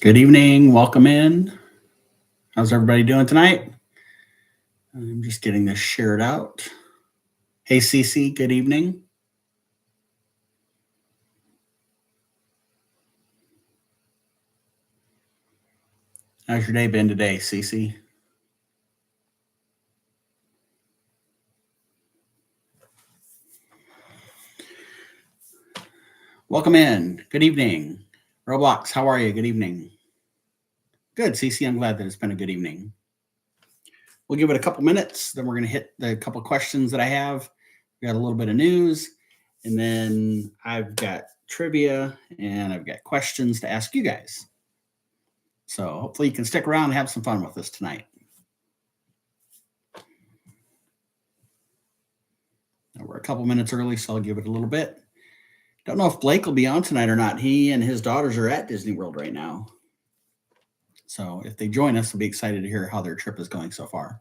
Good evening. Welcome in. How's everybody doing tonight? I'm just getting this shared out. Hey, Cece, good evening. How's your day been today, Cece? Welcome in. Good evening. Roblox, how are you? Good evening. Good, Cece. I'm glad that it's been a good evening. We'll give it a couple minutes, then we're going to hit the couple questions that I have. We got a little bit of news, and then I've got trivia and I've got questions to ask you guys. So hopefully you can stick around and have some fun with us tonight. We're a couple minutes early, so I'll give it a little bit. Don't know if Blake will be on tonight or not. He and his daughters are at Disney World right now. So if they join us, we'll be excited to hear how their trip is going so far.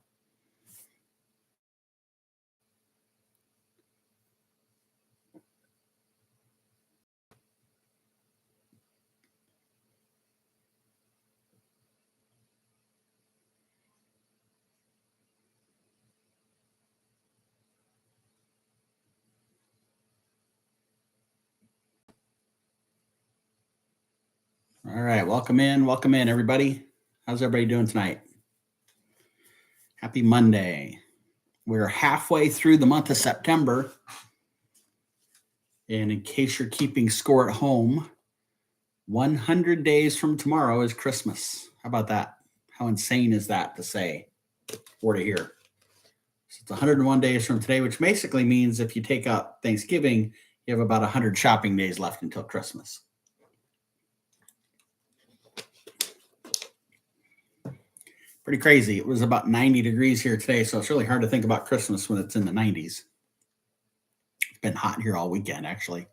All right, welcome in, everybody. How's everybody doing tonight? Happy Monday. We're halfway through the month of September. And in case you're keeping score at home, 100 days from tomorrow is Christmas. How about that? How insane is that to say or to hear? So it's 101 days from today, which basically means if you take out Thanksgiving, you have about 100 shopping days left until Christmas. Pretty crazy. It was about 90 degrees here today, so it's really hard to think about Christmas when it's in the 90s. It's been hot here all weekend, actually. It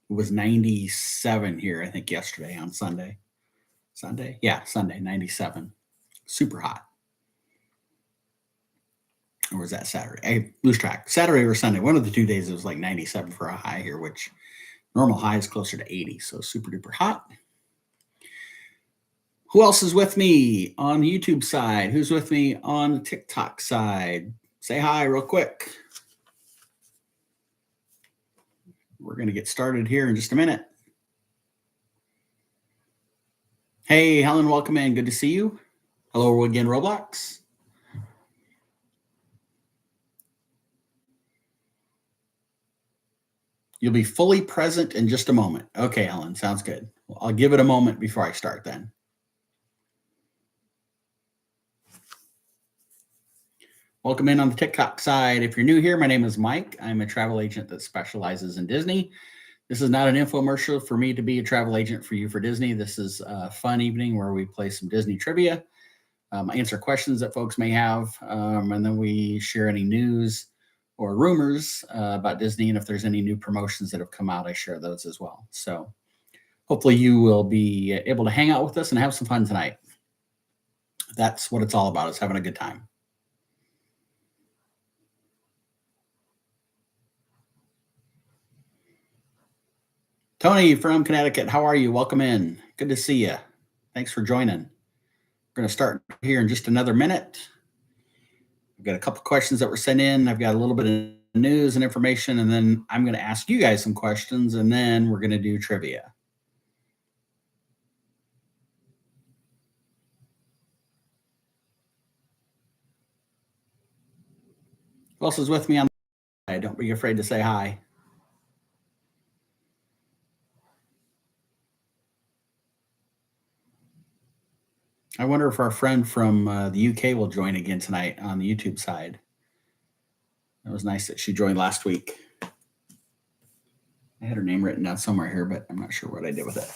was 97 here, I think, yesterday on Sunday. Sunday? Yeah, Sunday, 97. Super hot. Or was that Saturday? I lose track. Saturday or Sunday, one of the 2 days, it was like 97 for a high here, which normal high is closer to 80, so super duper hot. Who else is with me on the YouTube side? Who's with me on the TikTok side? Say hi real quick. We're going to get started here in just a minute. Hey, Helen, welcome in. Good to see you. Hello again, Roblox. You'll be fully present in just a moment. Okay, Helen, sounds good. Well, I'll give it a moment before I start then. Welcome in on the TikTok side. If you're new here, my name is Mike. I'm a travel agent that specializes in Disney. This is not an infomercial for me to be a travel agent for you for Disney. This is a fun evening where we play some Disney trivia, answer questions that folks may have, and then we share any news or rumors about Disney. And if there's any new promotions that have come out, I share those as well. So hopefully you will be able to hang out with us and have some fun tonight. That's what it's all about, is having a good time. Tony from Connecticut, how are you? Welcome in. Good to see you. Thanks for joining. We're going to start here in just another minute. I've got a couple questions that were sent in. I've got a little bit of news and information, and then I'm going to ask you guys some questions, and then we're going to do trivia. Who else is with me on the side? Don't be afraid to say hi. I wonder if our friend from the UK will join again tonight on the YouTube side. It was nice that she joined last week. I had her name written down somewhere here, but I'm not sure what I did with it.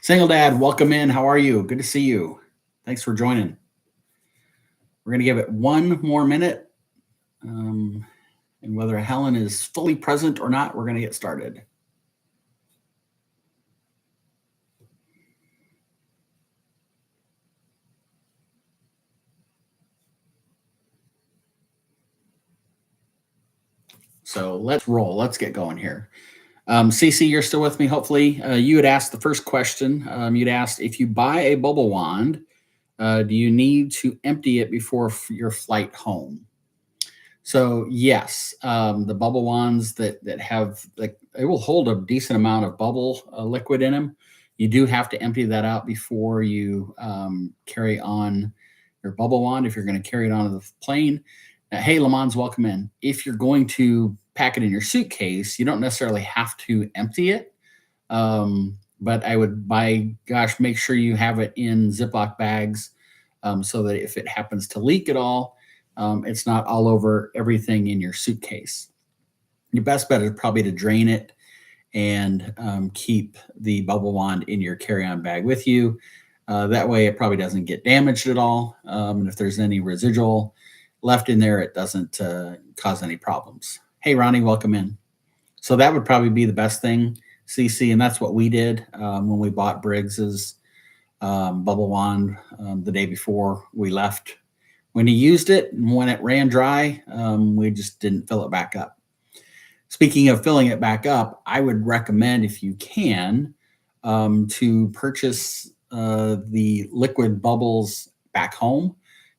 Single Dad, welcome in. How are you? Good to see you. Thanks for joining. We're going to give it one more minute. And whether Helen is fully present or not, we're going to get started. So let's roll. Let's get going here. CC, you're still with me, hopefully. You had asked the first question. You'd asked, if you buy a bubble wand, do you need to empty it before your flight home? So yes, the bubble wands that have, like, it will hold a decent amount of bubble liquid in them. You do have to empty that out before you carry on your bubble wand if you're going to carry it onto the plane. Hey, Lamons, welcome in. If you're going to pack it in your suitcase, you don't necessarily have to empty it. But I would, make sure you have it in Ziploc bags so that if it happens to leak at all, it's not all over everything in your suitcase. Your best bet is probably to drain it and keep the bubble wand in your carry-on bag with you. That way it probably doesn't get damaged at all. And if there's any residual left in there, it doesn't cause any problems. Hey, Ronnie, welcome in. So that would probably be the best thing, CC, and that's what we did when we bought Briggs's bubble wand the day before we left. When he used it and when it ran dry, we just didn't fill it back up. Speaking of filling it back up, I would recommend, if you can, to purchase the liquid bubbles back home.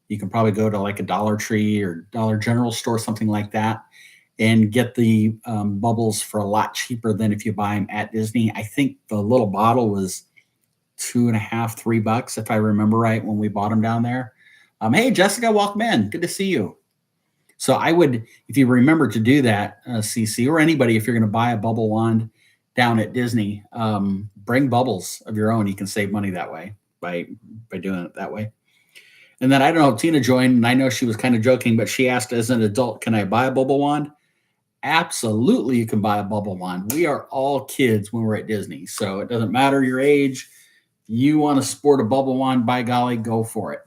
You can probably go to like a Dollar Tree or Dollar General store, something like that, and get the bubbles for a lot cheaper than if you buy them at Disney. I think the little bottle was $2.50, $3, if I remember right, when we bought them down there. Hey, Jessica, welcome in. Good to see you. So I would, if you remember to do that, CC, or anybody, if you're going to buy a bubble wand down at Disney, bring bubbles of your own. You can save money that way by doing it that way. And then I don't know, Tina joined, and I know she was kind of joking, but she asked, as an adult, can I buy a bubble wand? Absolutely, you can buy a bubble wand. We are all kids when we're at Disney, so it doesn't matter your age. You want to sport a bubble wand, by golly, go for it.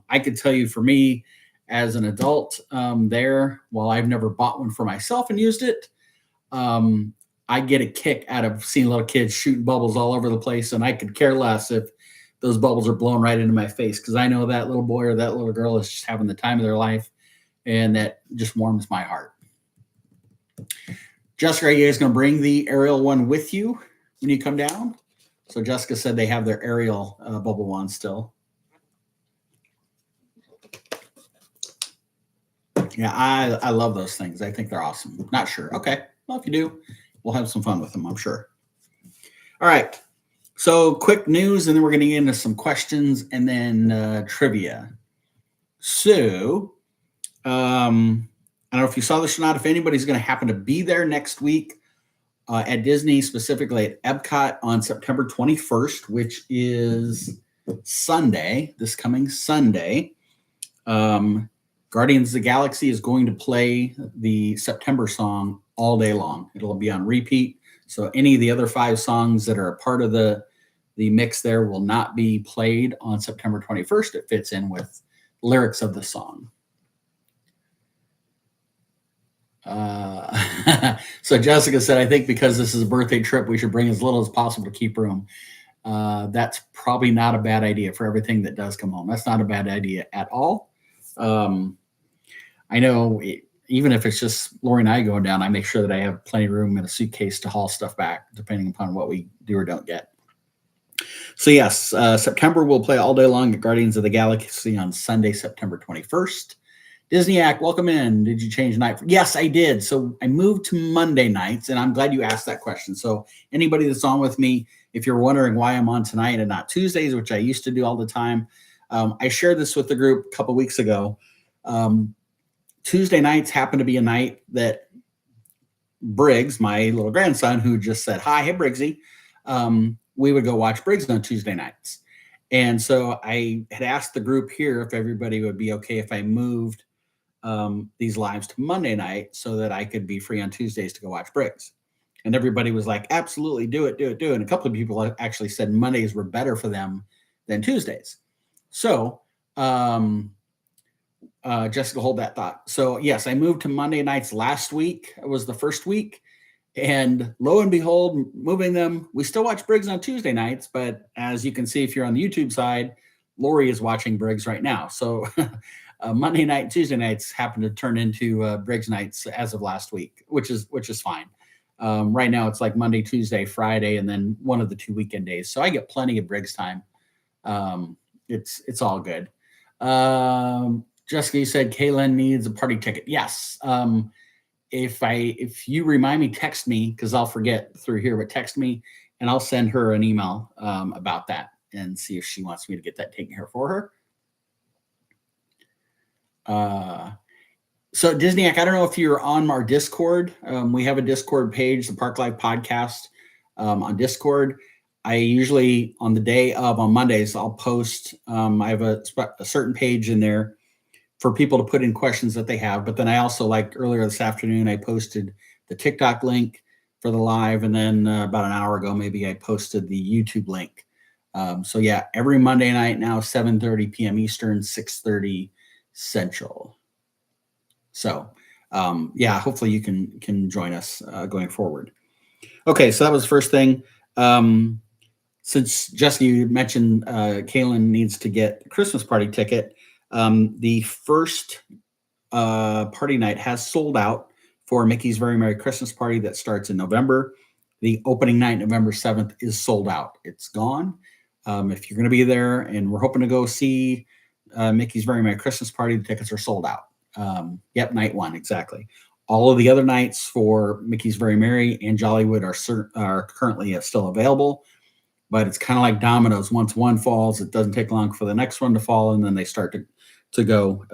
I could tell you, for me as an adult there, while I've never bought one for myself and used it, I get a kick out of seeing little kids shooting bubbles all over the place, and I could care less if those bubbles are blown right into my face, because I know that little boy or that little girl is just having the time of their life, and that just warms my heart. Jessica, are you guys going to bring the Ariel one with you when you come down? So Jessica said they have their Ariel bubble wand still. Yeah, I love those things. I think they're awesome. Not sure. Okay. Well, if you do, we'll have some fun with them, I'm sure. All right. So quick news, and then we're going to get into some questions and then trivia. So I don't know if you saw this or not. If anybody's going to happen to be there next week at Disney, specifically at Epcot on September 21st, which is Sunday, this coming Sunday, Guardians of the Galaxy is going to play the September song all day long. It'll be on repeat. So any of the other 5 songs that are a part of the mix there will not be played on September 21st. It fits in with lyrics of the song. So Jessica said, I think because this is a birthday trip, we should bring as little as possible to keep room. That's probably not a bad idea for everything that does come home. That's not a bad idea at all. I know even if it's just Lori and I going down, I make sure that I have plenty of room in a suitcase to haul stuff back, depending upon what we do or don't get. So yes, September we'll play all day long at Guardians of the Galaxy on Sunday, September 21st. Disneyac, welcome in. Did you change night? Yes, I did. So I moved to Monday nights, and I'm glad you asked that question. So anybody that's on with me, if you're wondering why I'm on tonight and not Tuesdays, which I used to do all the time, I shared this with the group a couple weeks ago. Tuesday nights happen to be a night that Briggs, my little grandson, who just said, hi, hey, Briggsy, we would go watch Briggs on Tuesday nights. And so I had asked the group here if everybody would be okay if I moved these lives to Monday night so that I could be free on Tuesdays to go watch Briggs. And everybody was like, absolutely, do it. And a couple of people actually said Mondays were better for them than Tuesdays. So Jessica, hold that thought. So yes, I moved to Monday nights last week. It was the first week. And lo and behold, moving them, we still watch Briggs on Tuesday nights. But as you can see, if you're on the YouTube side, Lori is watching Briggs right now. So Monday night, Tuesday nights happen to turn into Briggs nights as of last week, which is fine. Right now it's like Monday, Tuesday, Friday, and then one of the 2 weekend days. So I get plenty of Briggs time. It's all good. Jessica, you said Kaylin needs a party ticket. Yes. If you remind me, text me because I'll forget through here, but text me and I'll send her an email about that and see if she wants me to get that taken care for her. So Disneyac, I don't know if you're on our Discord. We have a Discord page, the Park Life Podcast, on Discord. I usually on the day of on Mondays, I'll post. I have a certain page in there for people to put in questions that they have. But then I also, like earlier this afternoon, I posted the TikTok link for the live, and then about an hour ago, maybe I posted the YouTube link. So yeah, every Monday night now, 7:30 p.m. Eastern, 6:30 Central. So yeah, hopefully you can join us going forward. Okay, so that was the first thing. Since Jessica, you mentioned Kaylin needs to get the Christmas party ticket. The first party night has sold out for Mickey's Very Merry Christmas Party that starts in November. The opening night, November 7th, is sold out. It's gone. If you're going to be there, and we're hoping to go see Mickey's Very Merry Christmas Party, the tickets are sold out. Yep, night one, exactly. All of the other nights for Mickey's Very Merry and Jollywood are currently still available, but it's kind of like dominoes. Once one falls, it doesn't take long for the next one to fall, and then they start to go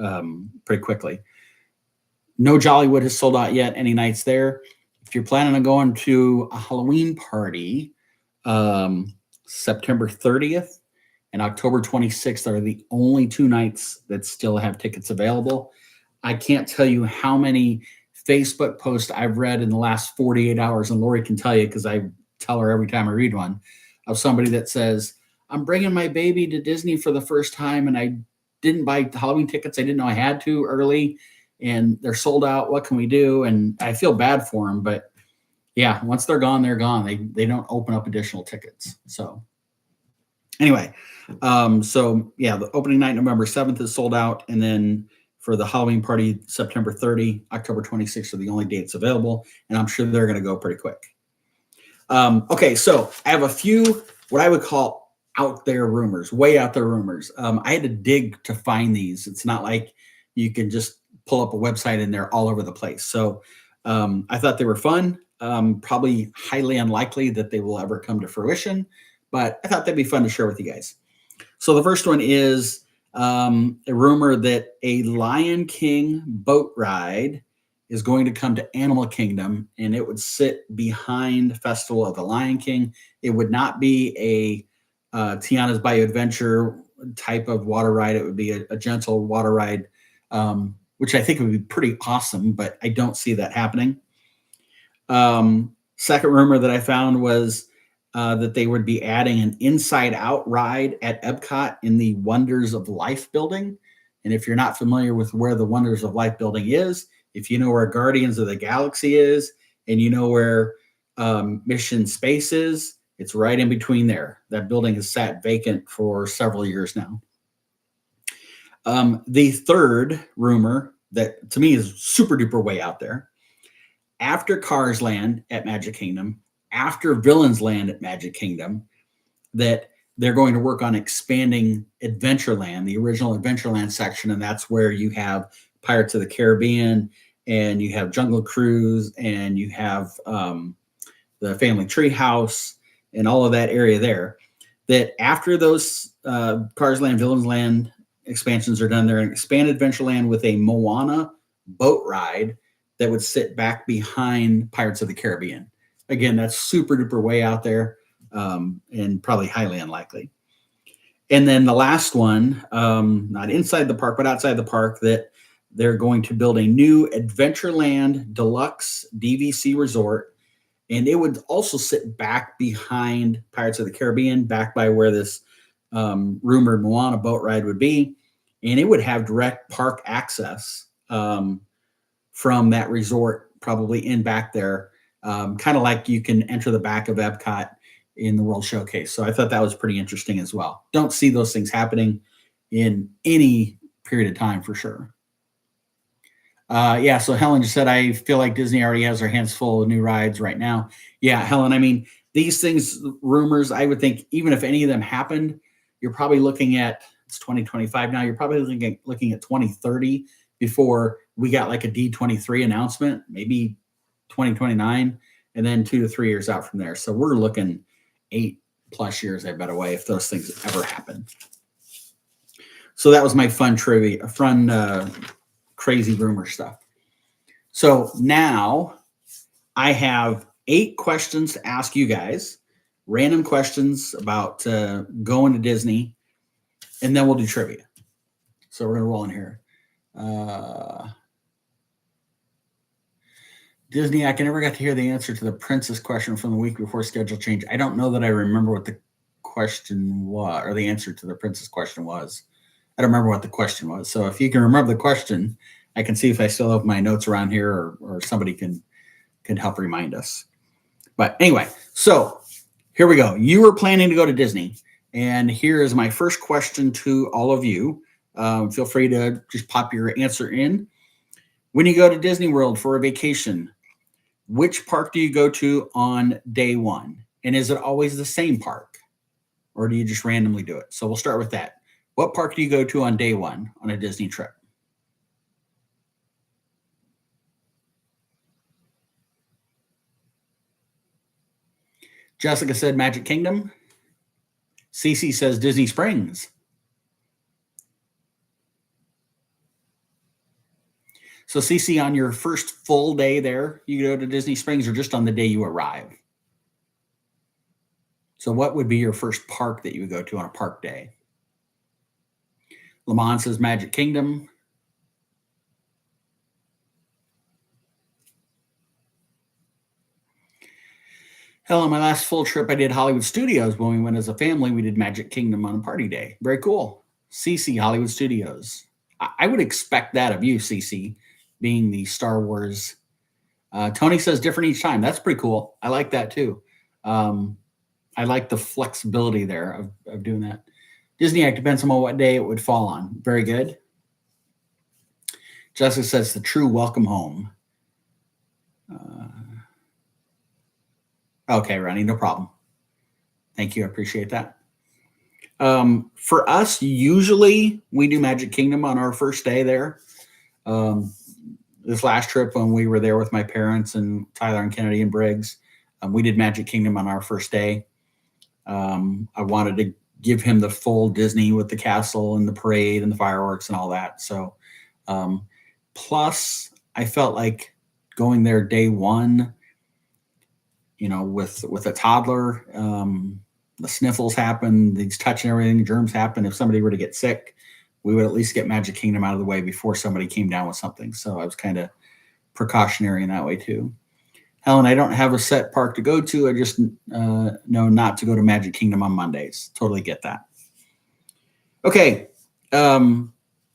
pretty quickly. No Jollywood has sold out yet. Any nights there. If you're planning on going to a Halloween party, September 30th and October 26th are the only 2 nights that still have tickets available. I can't tell you how many Facebook posts I've read in the last 48 hours, and Lori can tell you because I tell her every time I read one, of somebody that says, I'm bringing my baby to Disney for the first time, and I didn't buy Halloween tickets. I didn't know I had to early, and they're sold out. What can we do? And I feel bad for them, but yeah, once they're gone, they're gone. They don't open up additional tickets. So anyway, so yeah, the opening night, November 7th is sold out. And then for the Halloween party, September 30, October 26th are the only dates available. And I'm sure they're going to go pretty quick. Okay, so I have a few what I would call out there rumors, way out there rumors. I had to dig to find these. It's not like you can just pull up a website and they're all over the place. So I thought they were fun. Probably highly unlikely that they will ever come to fruition, but I thought they'd be fun to share with you guys. So the first one is a rumor that a Lion King boat ride is going to come to Animal Kingdom, and it would sit behind Festival of the Lion King. It would not be a Tiana's Bayou Adventure type of water ride. It would be a gentle water ride, which I think would be pretty awesome, but I don't see that happening. Second rumor that I found was that they would be adding an Inside Out ride at Epcot in the Wonders of Life building. And if you're not familiar with where the Wonders of Life building is, if you know where Guardians of the Galaxy is, and you know where Mission Space is, it's right in between there. That building has sat vacant for several years now. The third rumor that to me is super duper way out there, after Cars Land at Magic Kingdom, after Villains Land at Magic Kingdom, that they're going to work on expanding Adventureland, the original Adventureland section, and that's where you have Pirates of the Caribbean, and you have Jungle Cruise, and you have the Family Treehouse, and all of that area there. That after those Cars Land, Villains Land expansions are done, they're going to expand Adventureland with a Moana boat ride that would sit back behind Pirates of the Caribbean. Again, that's super duper way out there, and probably highly unlikely. And then the last one, not inside the park, but outside the park, that they're going to build a new Adventureland Deluxe DVC resort. And it would also sit back behind Pirates of the Caribbean, back by where this rumored Moana boat ride would be. And it would have direct park access from that resort, probably in back there, kind of like you can enter the back of Epcot in the World Showcase. So I thought that was pretty interesting as well. Don't see those things happening in any period of time for sure. Yeah, so Helen just said, I feel like Disney already has their hands full of new rides right now. Yeah, Helen, I mean, these things, rumors, I would think even if any of them happened, you're probably looking at, it's 2025 now, you're probably looking at 2030 before we got like a D23 announcement, maybe 2029, and then 2 to 3 years out from there. So we're looking 8+ years, I bet, away if those things ever happen. So that was my fun trivia, crazy rumor stuff. So now I have 8 questions to ask you guys, random questions about going to Disney, and then we'll do trivia. So we're going to roll in here. Disney, I never got to hear the answer to the princess question from the week before schedule change. I don't know that I remember what the question was, or the answer to the princess question was. I don't remember what the question was. So if you can remember the question, I can see if I still have my notes around here, or somebody can help remind us. But anyway, so here we go. You were planning to go to Disney, and here is my first question to all of you. Feel free to just pop your answer in. When you go to Disney World for a vacation, which park do you go to on day one? And is it always the same park, or do you just randomly do it? So we'll start with that. What park do you go to on day one on a Disney trip? Jessica said Magic Kingdom. Cece says Disney Springs. So Cece, on your first full day there, you go to Disney Springs, or just on the day you arrive? So what would be your first park that you would go to on a park day? Lamont says Magic Kingdom. Hell, on my last full trip, I did Hollywood Studios. When we went as a family, we did Magic Kingdom on a party day. Very cool. CC, Hollywood Studios. I would expect that of you, CC, being the Star Wars. Tony says different each time. That's pretty cool. I like that too. I like the flexibility there of doing that. Disney Act depends on what day it would fall on. Very good. Jessica says the true welcome home. Okay, Ronnie, no problem. Thank you. I appreciate that. For us, usually we do Magic Kingdom on our first day there. This last trip when we were there with my parents and Tyler and Kennedy and Briggs, we did Magic Kingdom on our first day. I wanted to give him the full Disney with the castle and the parade and the fireworks and all that. So, plus I felt like going there day one, with a toddler, the sniffles happen, these touching everything, germs happen. If somebody were to get sick, we would at least get Magic Kingdom out of the way before somebody came down with something. So I was kind of precautionary in that way too. Helen, I don't have a set park to go to. I just know not to go to Magic Kingdom on Mondays. Totally get that. Okay.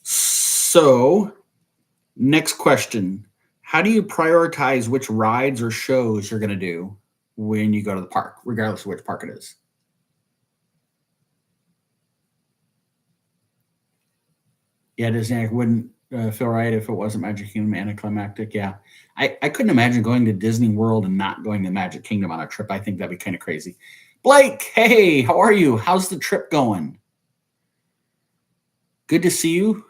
So next question. How do you prioritize which rides or shows you're going to do when you go to the park, regardless of which park it is? Yeah, Disney wouldn't feel right if it wasn't Magic Kingdom anticlimactic. Yeah. I couldn't imagine going to Disney World and not going to Magic Kingdom on a trip. I think that'd be kind of crazy. Blake, hey, how are you? How's the trip going? Good to see you.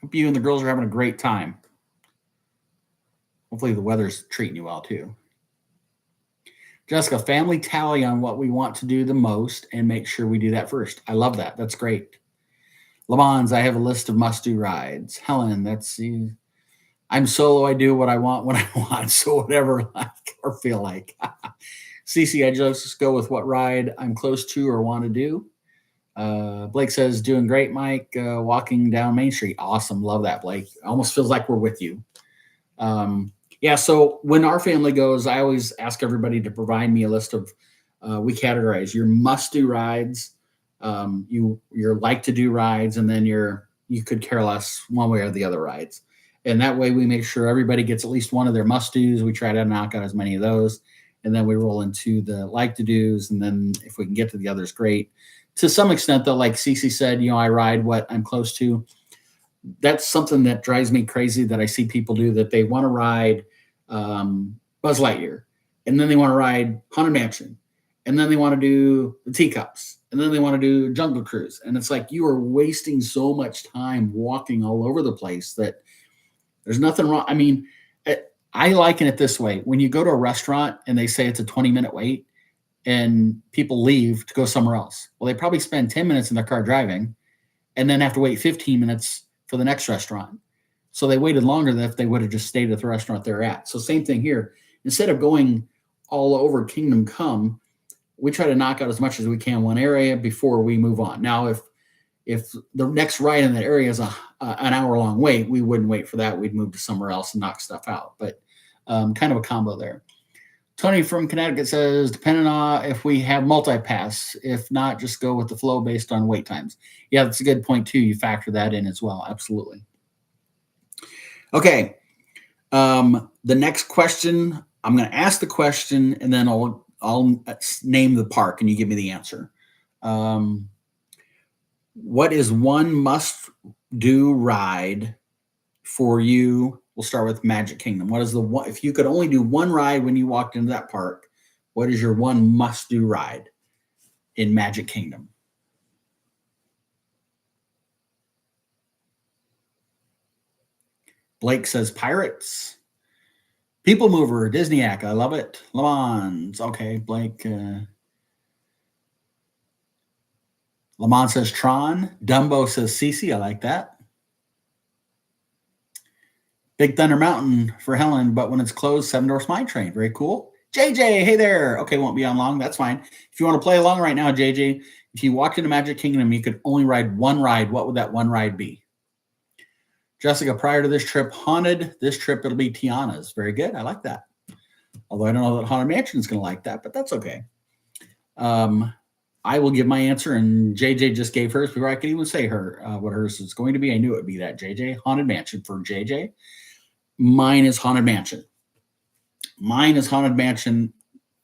Hope you and the girls are having a great time. Hopefully the weather's treating you well too. Jessica, family tally on what we want to do the most and make sure we do that first. I love that. That's great. Le Mans, I have a list of must-do rides. Helen, I'm solo. I do what I want when I want. So whatever I like or feel like. Cece, I just go with what ride I'm close to or want to do. Blake says, doing great, Mike. Walking down Main Street. Awesome. Love that, Blake. Almost feels like we're with you. Yeah, so when our family goes, I always ask everybody to provide me a list of, we categorize your must-do rides, your like-to-do rides, and then you could care less one way or the other rides. And that way we make sure everybody gets at least one of their must-dos. We try to knock out as many of those. And then we roll into the like-to-dos. And then if we can get to the others, great. To some extent, though, like Cece said, I ride what I'm close to. that's something that drives me crazy that I see people do, that they want to ride Buzz Lightyear, and then they want to ride Haunted Mansion, and then they want to do the Teacups, and then they want to do Jungle Cruise. And it's like, you are wasting so much time walking all over the place that there's nothing wrong. I mean, I liken it this way. When you go to a restaurant and they say it's a 20-minute wait and people leave to go somewhere else, well, they probably spend 10 minutes in their car driving and then have to wait 15 minutes for the next restaurant. So they waited longer than if they would have just stayed at the restaurant they're at. So same thing here. Instead of going all over Kingdom Come, we try to knock out as much as we can one area before we move on. Now, if the next ride in that area is an hour-long wait, we wouldn't wait for that. We'd move to somewhere else and knock stuff out. But kind of a combo there. Tony from Connecticut says, depending on if we have multi-pass. If not, just go with the flow based on wait times. Yeah, that's a good point, too. You factor that in as well. Absolutely. Okay. The next question, I'm going to ask the question, and then I'll name the park, and you give me the answer. What is one must-do ride for you? We'll start with Magic Kingdom. What is the one, if you could only do one ride when you walked into that park, what is your one must-do ride in Magic Kingdom? Blake says Pirates. People Mover, Disneyac, I love it. Le Mans, okay, Blake. Le Mans says Tron. Dumbo says Cece, I like that. Big Thunder Mountain for Helen, but when it's closed, Seven Dwarfs Mine Train. Very cool. JJ, hey there. Okay, won't be on long. That's fine. If you want to play along right now, JJ, if you walked into Magic Kingdom, you could only ride one ride. What would that one ride be? Jessica, prior to this trip, Haunted. This trip, it'll be Tiana's. Very good. I like that. Although I don't know that Haunted Mansion is going to like that, but that's okay. I will give my answer, and JJ just gave hers before I could even say what hers is going to be. I knew it would be that, JJ. Haunted Mansion for JJ. Mine is Haunted Mansion. Mine is Haunted Mansion.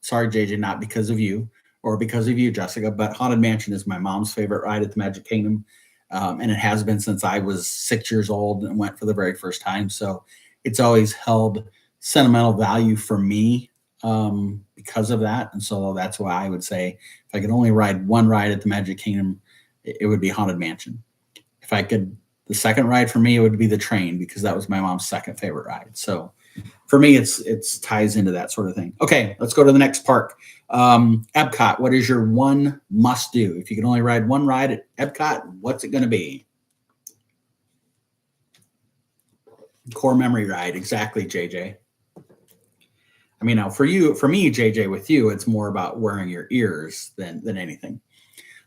Sorry, JJ, not because of you or because of you, Jessica, but Haunted Mansion is my mom's favorite ride at the Magic Kingdom. And it has been since I was 6 years old and went for the very first time. So it's always held sentimental value for me because of that. And so that's why I would say if I could only ride one ride at the Magic Kingdom, it would be Haunted Mansion. If I could, the second ride for me, it would be the train because that was my mom's second favorite ride. So for me, it's ties into that sort of thing. Okay, let's go to the next park. Epcot, what is your one must do? If you can only ride one ride at Epcot, what's it going to be? Core memory ride. Exactly, JJ. I mean, now for me, JJ, with you, it's more about wearing your ears than anything.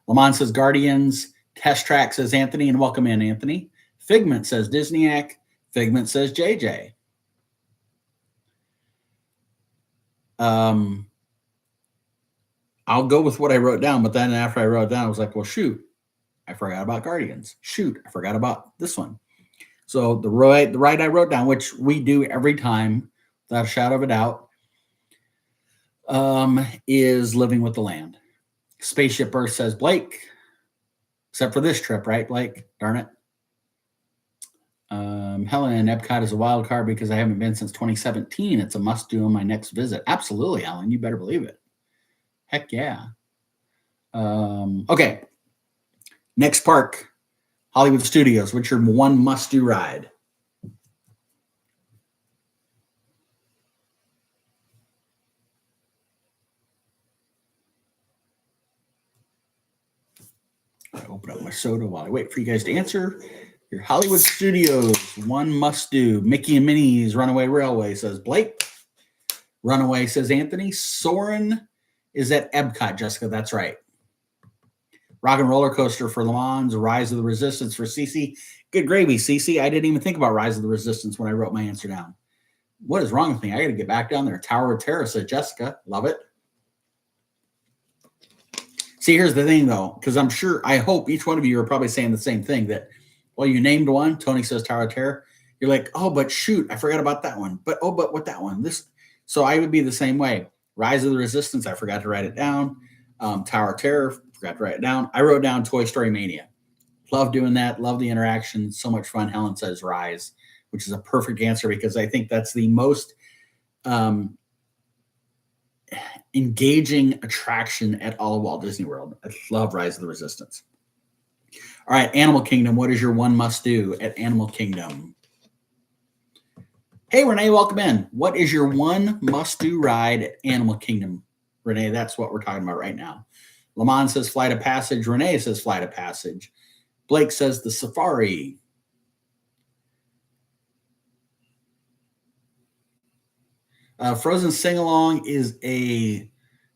Lamont says Guardians. Test Track says Anthony, and welcome in, Anthony. Figment says Disneyac. Figment says JJ. I'll go with what I wrote down, but then after I wrote it down, I was like, well, shoot, I forgot about Guardians. Shoot, I forgot about this one. So the ride I wrote down, which we do every time, without a shadow of a doubt, is Living with the Land. Spaceship Earth says Blake, except for this trip, right, Blake? Darn it. Helen, Epcot is a wild card because I haven't been since 2017. It's a must do on my next visit. Absolutely, Helen. You better believe it. Heck yeah. Okay. Next park, Hollywood Studios. What's your one must do ride? I open up my soda while I wait for you guys to answer. Your Hollywood Studios, one must do. Mickey and Minnie's Runaway Railway, says Blake. Runaway, says Anthony. Soarin' is at Epcot, Jessica. That's right. Rock and Roller Coaster for Le Mans. Rise of the Resistance for Cece. Good gravy, Cece. I didn't even think about Rise of the Resistance when I wrote my answer down. What is wrong with me? I got to get back down there. Tower of Terror, says Jessica. Love it. See, here's the thing, though, because I hope each one of you are probably saying the same thing, that, well, you named one. Tony says Tower of Terror. You're like, oh, but shoot, I forgot about that one. But what that one? So I would be the same way. Rise of the Resistance, I forgot to write it down. Tower of Terror, forgot to write it down. I wrote down Toy Story Mania. Love doing that. Love the interaction. So much fun. Helen says Rise, which is a perfect answer because I think that's the most engaging attraction at all of Walt Disney World. I love Rise of the Resistance. All right, Animal Kingdom. What is your one must do at Animal Kingdom? Hey, Renee, welcome in. What is your one must do ride at Animal Kingdom? Renee, that's what we're talking about right now. Lamont says Flight of Passage. Renee says Flight of Passage. Blake says the Safari. Frozen Sing Along is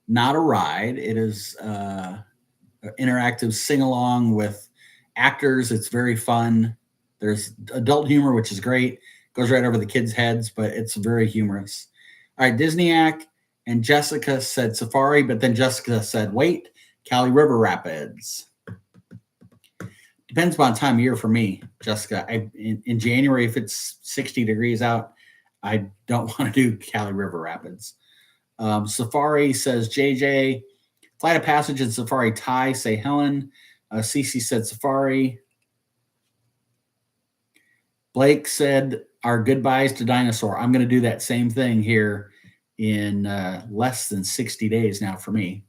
not a ride. It is an interactive sing along with actors. It's very fun. There's adult humor, which is great. Goes right over the kids' heads, but it's very humorous. All right, Disneyac and Jessica said Safari, but then Jessica said, wait, Cali River Rapids. Depends upon time of year for me, Jessica. In January, if it's 60 degrees out, I don't want to do Cali River Rapids. Safari says JJ. Flight of Passage and Safari tie, say Helen. Cece said Safari. Blake said our goodbyes to Dinosaur. I'm going to do that same thing here in less than 60 days now for me.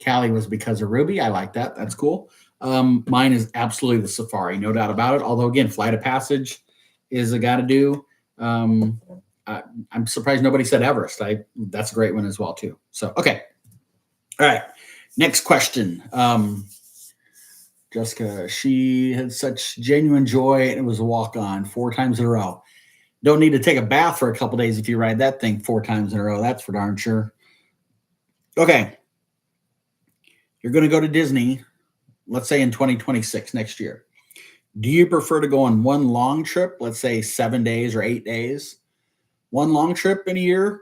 Callie was because of Ruby. I like that. That's cool. Mine is absolutely the Safari, no doubt about it. Although, again, Flight of Passage is a got to do. I'm surprised nobody said Everest. That's a great one as well, too. So, okay. All right. Next question. Jessica, she had such genuine joy, and it was a walk-on 4 times in a row. Don't need to take a bath for a couple days if you ride that thing 4 times in a row. That's for darn sure. Okay. You're going to go to Disney, let's say in 2026, next year. Do you prefer to go on one long trip, let's say 7 days or 8 days, one long trip in a year,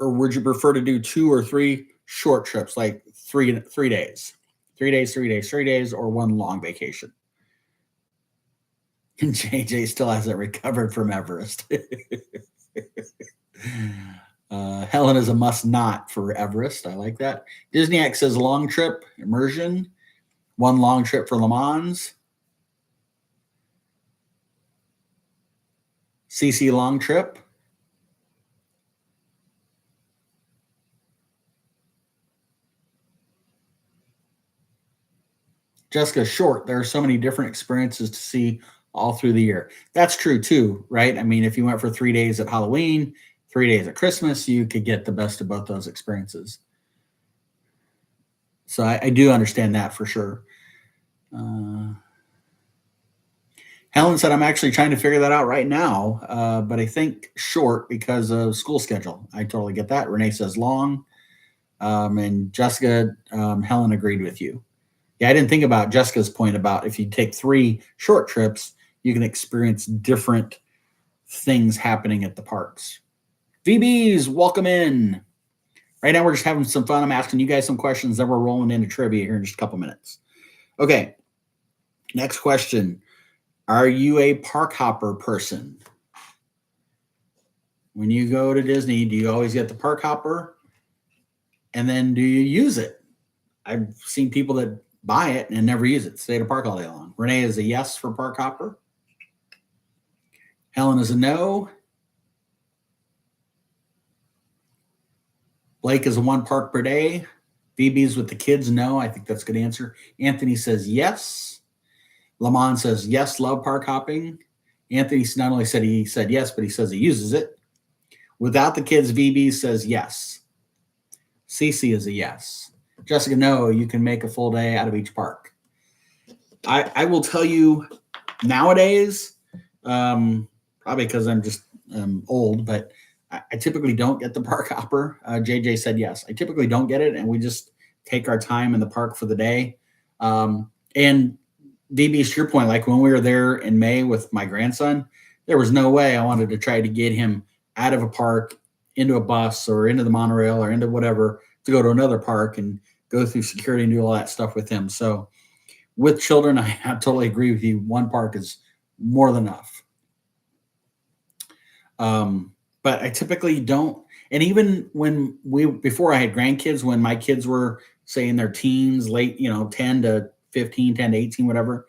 or would you prefer to do 2 or 3 short trips, like 3 days? 3 days, 3 days, 3 days, or one long vacation? And JJ still hasn't recovered from Everest. Helen is a must not for Everest. I like that. Disneyac says long trip, immersion, one long trip for Le Mans. CC long trip. Jessica, short. There are so many different experiences to see all through the year. That's true too, right? I mean, if you went for 3 days at Halloween, 3 days at Christmas, you could get the best of both those experiences. So I do understand that for sure. Helen said, I'm actually trying to figure that out right now, but I think short because of school schedule. I totally get that. Renee says long. And Jessica, Helen agreed with you. Yeah, I didn't think about Jessica's point about if you take 3 short trips, you can experience different things happening at the parks. VBs, welcome in. Right now, we're just having some fun. I'm asking you guys some questions, then we're rolling into trivia here in just a couple minutes. Okay, next question. Are you a park hopper person? When you go to Disney, do you always get the park hopper? And then do you use it? I've seen people that buy it and never use it. Stay at a park all day long. Renee is a yes for park hopper. Helen is a no. Blake is a 1 park per day. VB's with the kids, no. I think that's a good answer. Anthony says yes. Lamont says yes, love park hopping. Anthony not only said he said yes, but he says he uses it. Without the kids, VB says yes. Cece is a yes. Jessica, no, you can make a full day out of each park. I will tell you nowadays, probably because I'm just old, but I typically don't get the park hopper. JJ said yes. I typically don't get it, and we just take our time in the park for the day. And DB, to your point, like when we were there in May with my grandson, there was no way I wanted to try to get him out of a park into a bus or into the monorail or into whatever to go to another park and go through security and do all that stuff with him. So with children, I totally agree with you. 1 park is more than enough. But I typically don't. And even before I had grandkids, when my kids were say in their teens, late, 10 to 15, 10 to 18, whatever,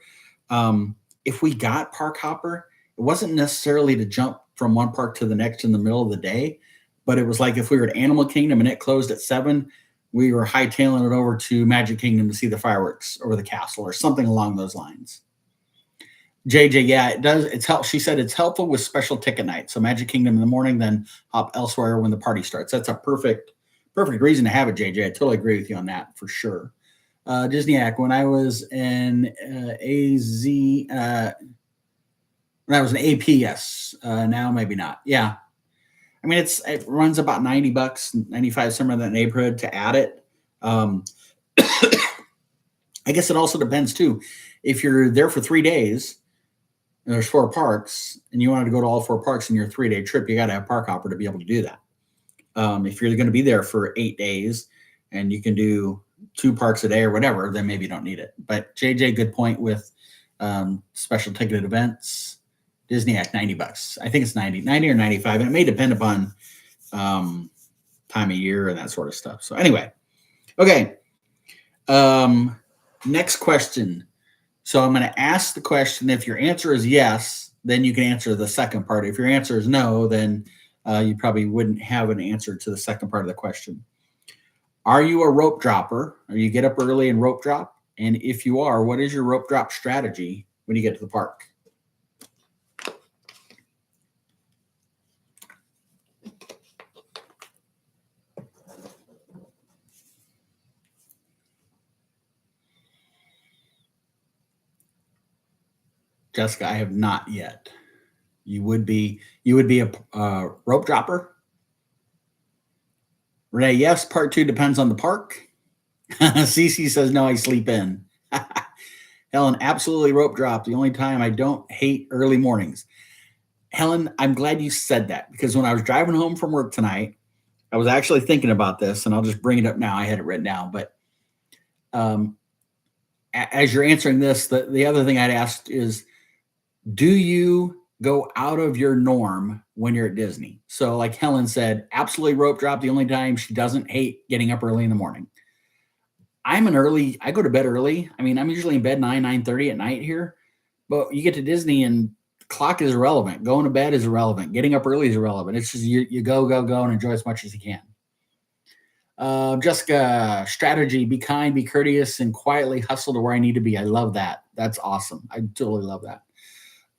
If we got Park Hopper, it wasn't necessarily to jump from one park to the next in the middle of the day, but it was like if we were at Animal Kingdom and it closed at 7, we were hightailing it over to Magic Kingdom to see the fireworks over the castle or something along those lines. JJ, yeah, it does. It's help. She said it's helpful with special ticket night. So Magic Kingdom in the morning, then hop elsewhere when the party starts. That's a perfect reason to have it, JJ. I totally agree with you on that for sure. Disneyac, when I was in AZ, when I was an AP, yes. Now maybe not. Yeah, I mean it runs about $90, 95, somewhere in that neighborhood to add it. I guess it also depends too. If you're there for 3 days and there's 4 parks and you wanted to go to all 4 parks in your 3-day trip, you got to have Park Hopper to be able to do that. If you're going to be there for 8 days and you can do 2 parks a day or whatever, then maybe you don't need it. But JJ, good point with special ticketed events. Disneyac, $90. I think it's 90 or 95, and it may depend upon time of year and that sort of stuff. So anyway, okay. Next question. So I'm going to ask the question. If your answer is yes, then you can answer the second part. If your answer is no, then you probably wouldn't have an answer to the second part of the question. Are you a rope dropper? Or you get up early and rope drop? And if you are, what is your rope drop strategy when you get to the park? Jessica, I have not yet. You would be a rope dropper? Renee, yes. Part 2 depends on the park. Cece says no, I sleep in. Helen, absolutely rope drop. The only time I don't hate early mornings. Helen, I'm glad you said that, because when I was driving home from work tonight, I was actually thinking about this, and I'll just bring it up now. I had it written down, but as you're answering this, the other thing I'd ask is, do you go out of your norm when you're at Disney? So like Helen said, absolutely rope drop. The only time she doesn't hate getting up early in the morning. I go to bed early. I mean, I'm usually in bed 9:30 at night here, but you get to Disney and the clock is irrelevant. Going to bed is irrelevant. Getting up early is irrelevant. It's just you go and enjoy as much as you can. Jessica, strategy, be kind, be courteous, and quietly hustle to where I need to be. I love that. That's awesome. I totally love that.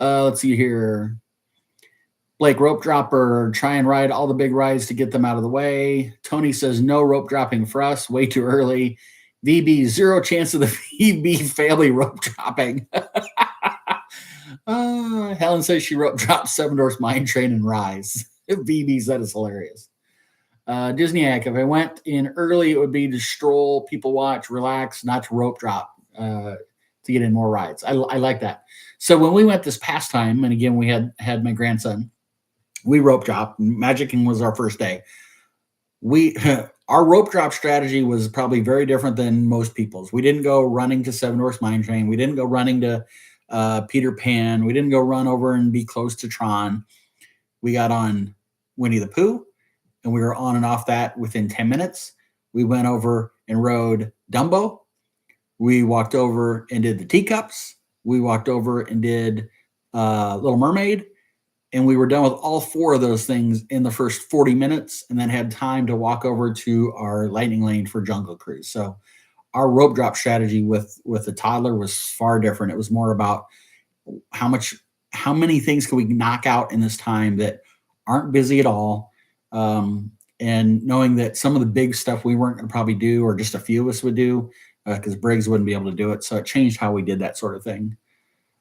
Let's see here. Blake, rope dropper, try and ride all the big rides to get them out of the way. Tony says no rope dropping for us, way too early. VB, zero chance of the VB family rope dropping. Helen says she rope dropped Seven Dwarfs Mine Train and Rise. VB, that is hilarious. Disneyac, if I went in early, it would be to stroll, people watch, relax, not to rope drop to get in more rides. I like that. So when we went this past time, and again, we had my grandson, we rope dropped. Magic Kingdom was our first day. Our rope drop strategy was probably very different than most people's. We didn't go running to Seven Dwarfs Mine Train. We didn't go running to Peter Pan. We didn't go run over and be close to Tron. We got on Winnie the Pooh, and we were on and off that within 10 minutes. We went over and rode Dumbo. We walked over and did the teacups. We walked over and did Little Mermaid. And we were done with all 4 of those things in the first 40 minutes, and then had time to walk over to our Lightning Lane for Jungle Cruise. So our rope drop strategy with the toddler was far different. It was more about how many things can we knock out in this time that aren't busy at all. And knowing that some of the big stuff we weren't going to probably do, or just a few of us would do, because Briggs wouldn't be able to do it. So it changed how we did that sort of thing.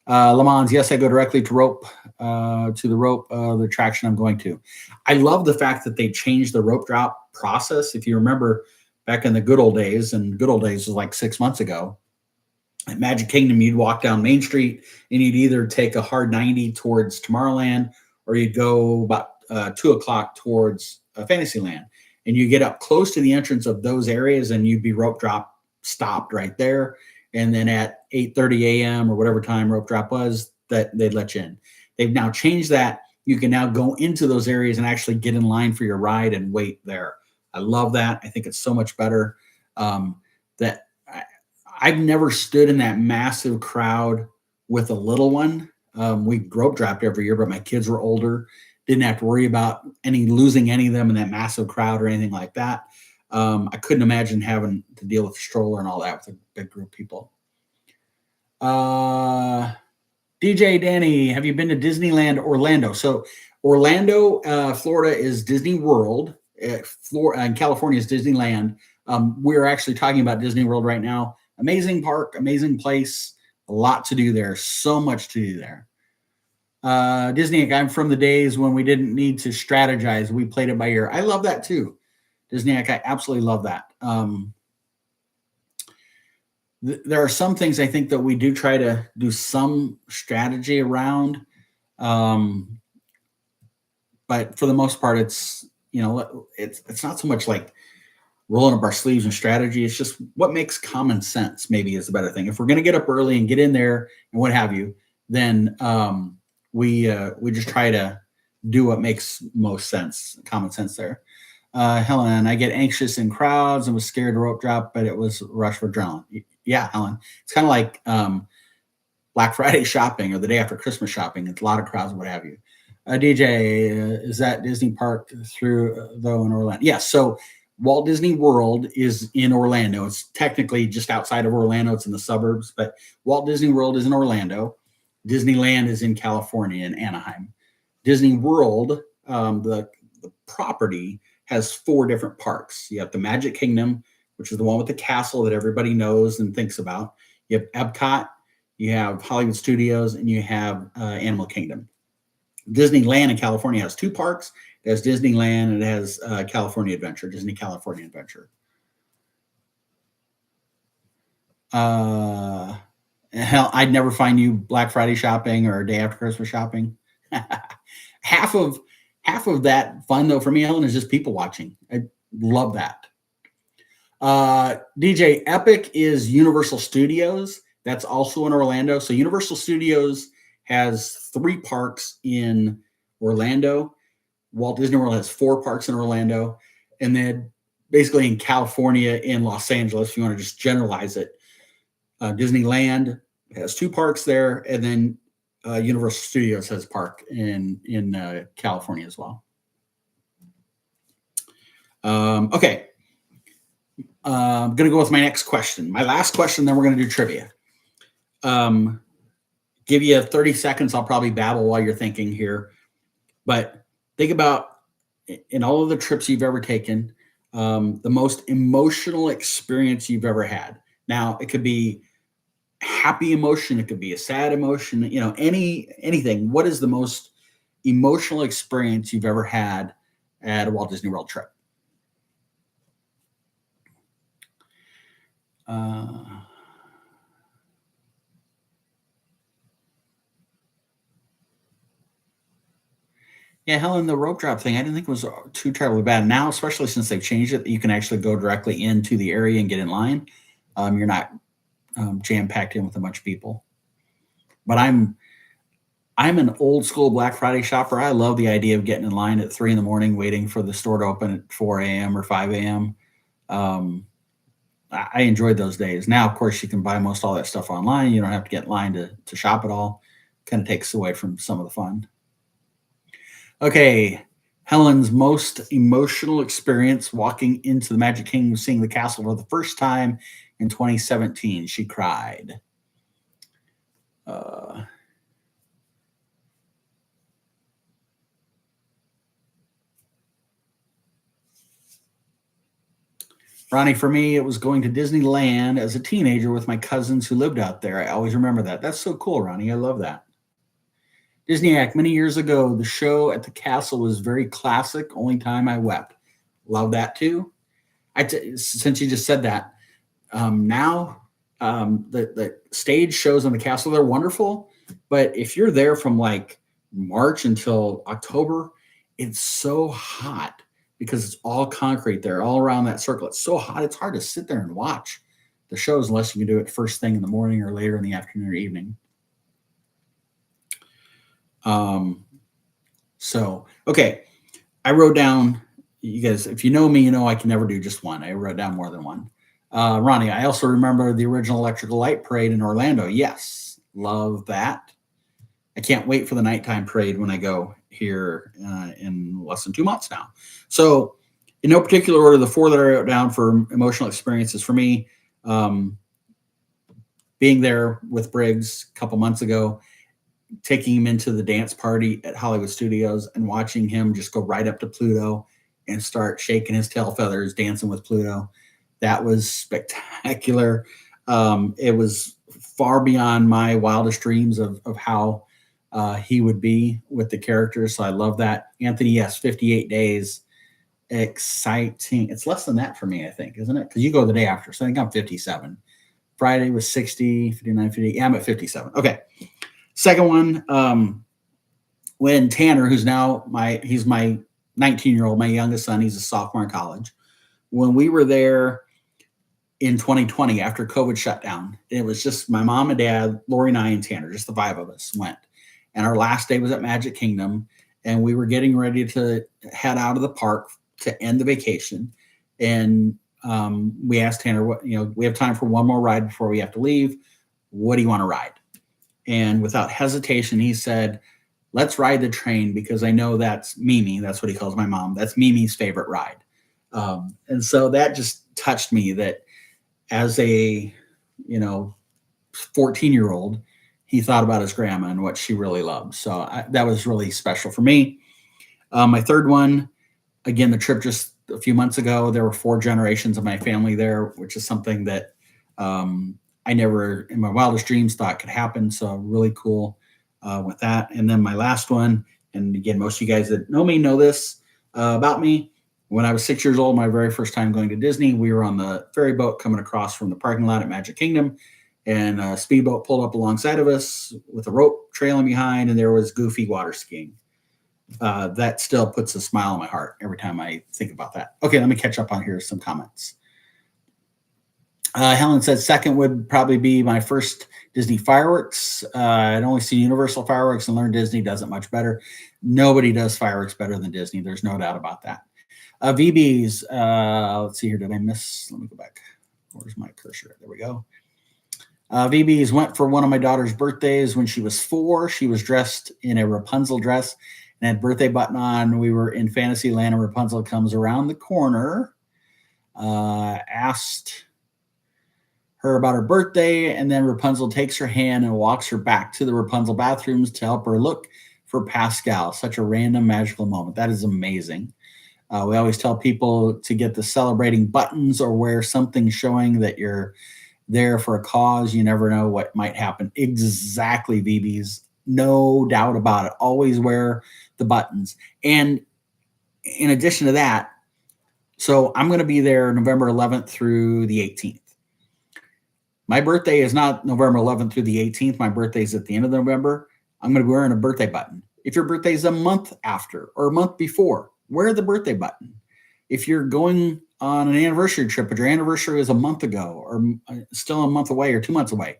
Le Mans, yes, I go directly to the attraction I'm going to. I love the fact that they changed the rope drop process. If you remember back in the good old days, and good old days was like 6 months ago, at Magic Kingdom, you'd walk down Main Street and you'd either take a hard 90 towards Tomorrowland, or you'd go about 2 o'clock towards Fantasyland. And you get up close to the entrance of those areas and you'd be rope drop stopped right there. And then at 8:30 a.m. or whatever time rope drop was, that they'd let you in. They've now changed that. You can now go into those areas and actually get in line for your ride and wait there. I love that. I think it's so much better. I've never stood in that massive crowd with a little one. We rope dropped every year, but my kids were older, didn't have to worry about losing any of them in that massive crowd or anything like that. I couldn't imagine having to deal with a stroller and all that with a big group of people. DJ Danny, have you been to Disneyland Orlando? So Orlando, Florida is Disney World. Florida and California is Disneyland. We're actually talking about Disney World right now. Amazing park, amazing place, a lot to do there. So much to do there. Disney, I'm from the days when we didn't need to strategize. We played it by ear. I love that too. Disney, I absolutely love that. There are some things I think that we do try to do some strategy around. But for the most part, it's not so much like rolling up our sleeves and strategy. It's just what makes common sense, maybe, is a better thing. If we're going to get up early and get in there and what have you, then we just try to do what makes most sense, common sense there. Helen, I get anxious in crowds and was scared to rope drop, but it was a rush for adrenaline. Yeah, Helen, it's kind of like Black Friday shopping or the day after Christmas shopping. It's a lot of crowds, what have you. DJ, is that Disney Park though in Orlando? Yes. Yeah, so Walt Disney World is in Orlando. It's technically just outside of Orlando. It's in the suburbs, but Walt Disney World is in Orlando. Disneyland is in California, in Anaheim. Disney World, the property, has 4 different parks. You have the Magic Kingdom, which is the one with the castle that everybody knows and thinks about. You have Epcot, you have Hollywood Studios, and you have Animal Kingdom. Disneyland in California has 2 parks. It has Disneyland and it has California Adventure, Disney California Adventure. Hell, I'd never find you Black Friday shopping or day after Christmas shopping. half of that fun though for me, Ellen, is just people watching. I love that. DJ, Epic is Universal Studios. That's also in Orlando. So Universal Studios has 3 parks in Orlando. Walt Disney World has 4 parks in Orlando. And then basically in California, in Los Angeles, if you want to just generalize it, Disneyland has 2 parks there. And then Universal Studios has a park in California as well. Okay. I'm going to go with my next question. My last question, then we're going to do trivia. Give you 30 seconds. I'll probably babble while you're thinking here. But think about, in all of the trips you've ever taken, the most emotional experience you've ever had. Now, it could be happy emotion. It could be a sad emotion. Anything. What is the most emotional experience you've ever had at a Walt Disney World trip? Yeah, Helen, the rope drop thing, I didn't think it was too terribly bad. Now, especially since they've changed it, you can actually go directly into the area and get in line. You're not jam-packed in with a bunch of people. But I'm an old school Black Friday shopper. I love the idea of getting in line at 3 a.m, waiting for the store to open at 4 a.m. or 5 a.m. I enjoyed those days. Now, of course, you can buy most all that stuff online. You don't have to get in line to shop it all. Kind of takes away from some of the fun. Okay, Helen's most emotional experience walking into the Magic Kingdom, seeing the castle for the first time in 2017. She cried. Ronnie, for me, it was going to Disneyland as a teenager with my cousins who lived out there. I always remember that. That's so cool, Ronnie. I love that. Disneyac, many years ago, the show at the castle was very classic. Only time I wept. Love that too. Since you just said that, now the stage shows on the castle, they're wonderful. But if you're there from like March until October, it's so hot because it's all concrete there, all around that circle. It's so hot, it's hard to sit there and watch the shows unless you can do it first thing in the morning or later in the afternoon or evening. Okay. I wrote down, you guys, if you know me, you know I can never do just one. I wrote down more than one. Ronnie, I also remember the original Electrical Light Parade in Orlando. Yes. Love that. I can't wait for the nighttime parade when I go here in less than 2 months now. So, in no particular order, the four that I wrote down for emotional experiences for me, um, being there with Briggs a couple months ago, taking him into the dance party at Hollywood Studios and watching him just go right up to Pluto and start shaking his tail feathers, dancing with Pluto. That was spectacular. It was far beyond my wildest dreams of how he would be with the characters. So I love that. Anthony, yes, 58 days. Exciting. It's less than that for me, I think, isn't it? Because you go the day after. So I think I'm 57. Friday was 60, 59, 50. Yeah, I'm at 57. Okay. Second one, when Tanner, who's now he's my 19-year-old, my youngest son, he's a sophomore in college. When we were there in 2020 after COVID shut down, it was just my mom and dad, Lori and I, and Tanner, just the five of us went. And our last day was at Magic Kingdom, and we were getting ready to head out of the park to end the vacation. And we asked Tanner, we have time for one more ride before we have to leave. What do you want to ride? And without hesitation, he said, let's ride the train because I know that's Mimi. That's what he calls my mom. That's Mimi's favorite ride. And so that just touched me that as a, 14-year-old, he thought about his grandma and what she really loved. So that was really special for me. My third one, again, the trip just a few months ago, there were 4 generations of my family there, which is something that I never in my wildest dreams thought could happen. So really cool with that. And then my last one, and again, most of you guys that know me know this about me. When I was 6 years old, my very first time going to Disney, we were on the ferry boat coming across from the parking lot at Magic Kingdom, and a speedboat pulled up alongside of us with a rope trailing behind, and there was Goofy water skiing. That still puts a smile on my heart every time I think about that. Okay, let me catch up on here some comments. Helen said second would probably be my first Disney fireworks. I'd only seen Universal fireworks and learned Disney does it much better. Nobody does fireworks better than Disney. There's no doubt about that. VBs, let's see here. Did I miss? Let me go back. Where's my cursor? There we go. VBs went for one of my daughter's birthdays when she was 4. She was dressed in a Rapunzel dress and had birthday button on. We were in Fantasyland and Rapunzel comes around the corner, asked her about her birthday, and then Rapunzel takes her hand and walks her back to the Rapunzel bathrooms to help her look for Pascal. Such a random magical moment. That is amazing. We always tell people to get the celebrating buttons or wear something showing that you're there for a cause. You never know what might happen. Exactly, VBs. No doubt about it. Always wear the buttons. And in addition to that, so I'm going to be there November 11th through the 18th. My birthday is not November 11th through the 18th. My birthday is at the end of November. I'm going to be wearing a birthday button. If your birthday is a month after or a month before, wear the birthday button. If you're going on an anniversary trip, but your anniversary is a month ago or still a month away or 2 months away,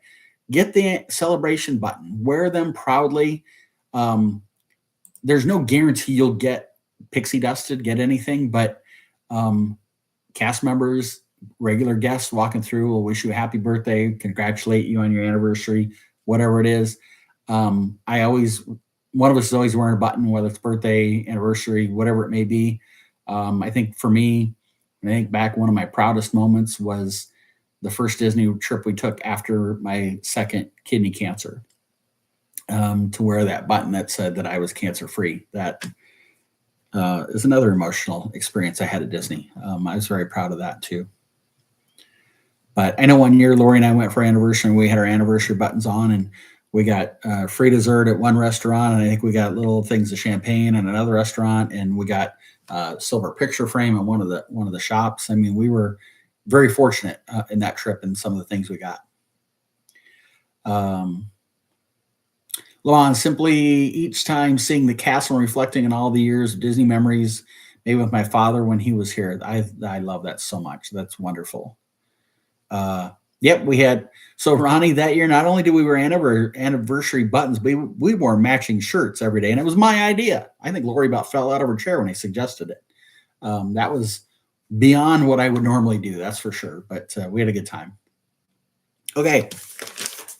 get the celebration button. Wear them proudly. There's no guarantee you'll get pixie dusted, get anything, but cast members, regular guests walking through will wish you a happy birthday, congratulate you on your anniversary, whatever it is. One of us is always wearing a button, whether it's birthday, anniversary, whatever it may be. I think for me, I think back, one of my proudest moments was the first Disney trip we took after my second kidney cancer, to wear that button that said that I was cancer free. That is another emotional experience I had at Disney. I was very proud of that too. But I know one year Lori and I went for our anniversary and we had our anniversary buttons on, and we got free dessert at one restaurant, and I think we got little things of champagne at another restaurant, and we got silver picture frame at one of the shops. I mean, we were very fortunate in that trip and some of the things we got. Luan, simply each time seeing the castle and reflecting on all the years of Disney memories, maybe with my father when he was here. I love that so much. That's wonderful. Yep, we had, so Ronnie, that year, not only did we wear anniversary buttons, but we wore matching shirts every day. And it was my idea. I think Lori about fell out of her chair when I suggested it. That was beyond what I would normally do, that's for sure. But we had a good time. Okay.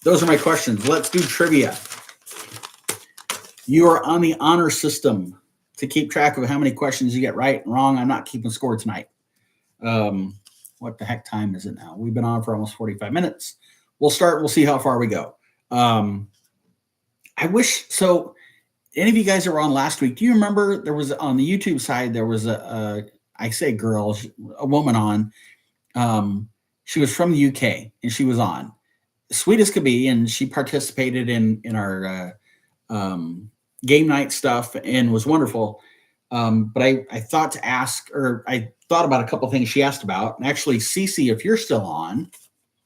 those are my questions. Let's do trivia. You are on the honor system to keep track of how many questions you get right and wrong. I'm not keeping score tonight. What the heck time is it now? We've been on for almost 45 minutes. We'll start. We'll see how far we go. I wish so. Any of you guys that were on last week, do you remember there was on the YouTube side, there was I say girl, a woman on. She was from the UK and she was on. Sweet as could be, and she participated in our game night stuff and was wonderful. But I thought to ask, or I thought about a couple things she asked about. And actually, Cece, if you're still on,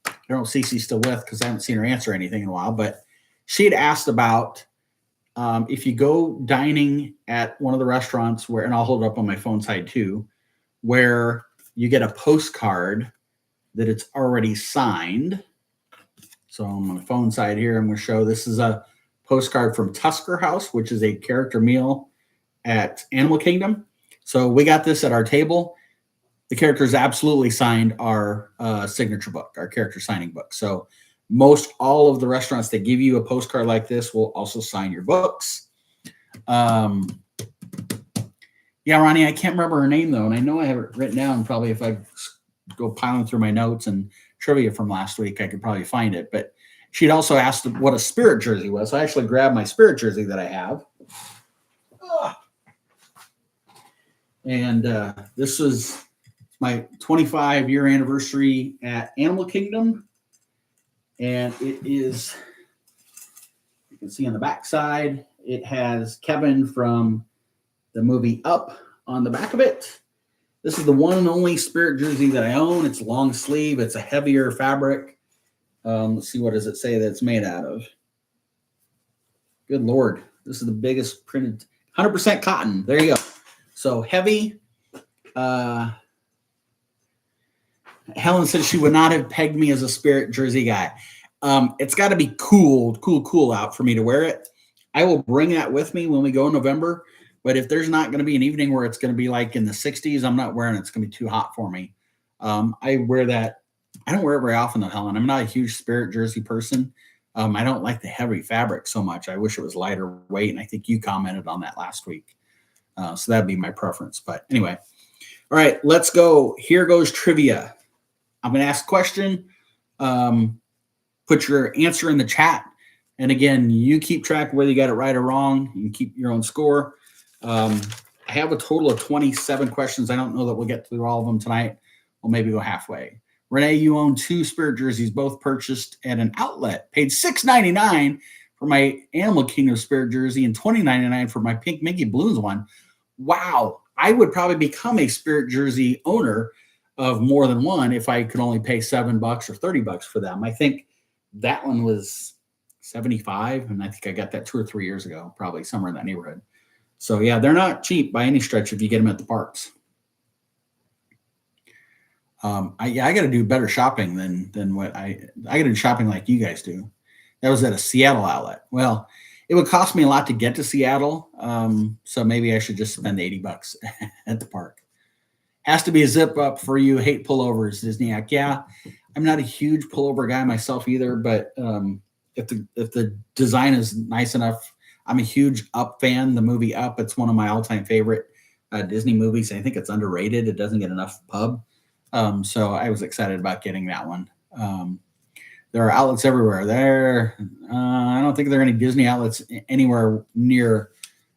I don't know if Cece's still with because I haven't seen her answer anything in a while, but she had asked about if you go dining at one of the restaurants where, and I'll hold it up on my phone side too, where you get a postcard that it's already signed. So on my phone side here, I'm going to show this is a postcard from Tusker House, which is a character meal at Animal Kingdom. So we got this at our table. The characters absolutely signed our signature book, our character signing book. So most all of the restaurants that give you a postcard like this will also sign your books. Yeah, Ronnie, I can't remember her name though. And I know I have it written down. Probably if I go piling through my notes and trivia from last week, I could probably find it. But she'd also asked what a Spirit jersey was. So I actually grabbed my Spirit jersey that I have. And this was my 25-year anniversary at Animal Kingdom. And it is, you can see on the back side, it has Kevin from the movie Up on the back of it. This is the one and only Spirit jersey that I own. It's long sleeve. It's a heavier fabric. Let's see, what does it say that it's made out of? Good Lord. This is the biggest printed, 100% cotton. There you go. So heavy. Helen said she would not have pegged me as a Spirit jersey guy. It's got to be cool out for me to wear it. I will bring that with me when we go in November. But if there's not going to be an evening where it's going to be like in the 60s, I'm not wearing it. It's going to be too hot for me. I wear that. I don't wear it very often though, Helen. I'm not a huge Spirit jersey person. I don't like the heavy fabric so much. I wish it was lighter weight. And I think you commented on that last week. So that'd be my preference. But anyway, all right, let's go. Here goes trivia. I'm going to ask a question. Put your answer in the chat. And again, you keep track of whether you got it right or wrong. You can keep your own score. I have a total of 27 questions. I don't know that we'll get through all of them tonight. We'll maybe go halfway. Renee, you own 2 Spirit jerseys, both purchased at an outlet. Paid $6.99 for my Animal Kingdom Spirit jersey and $20.99 for my Pink Mickey Balloons one. Wow. I would probably become a Spirit jersey owner of more than one if I could only pay $7 or $30 for them. I think that one was 75, and I think I got that 2 or 3 years ago, probably somewhere in that neighborhood. So yeah, they're not cheap by any stretch if you get them at the parks. I got to do better shopping than what I got to do shopping like you guys do. That was at a Seattle outlet. Well, it would cost me a lot to get to Seattle, so maybe I should just spend $80 at the park. Has to be a zip up for you. Hate pullovers, Disneyac. Yeah, I'm not a huge pullover guy myself either, but if the design is nice enough, I'm a huge Up fan. The movie Up, it's one of my all-time favorite Disney movies. I think it's underrated. It doesn't get enough pub. So I was excited about getting that one. There are outlets everywhere. I don't think there are any Disney outlets anywhere near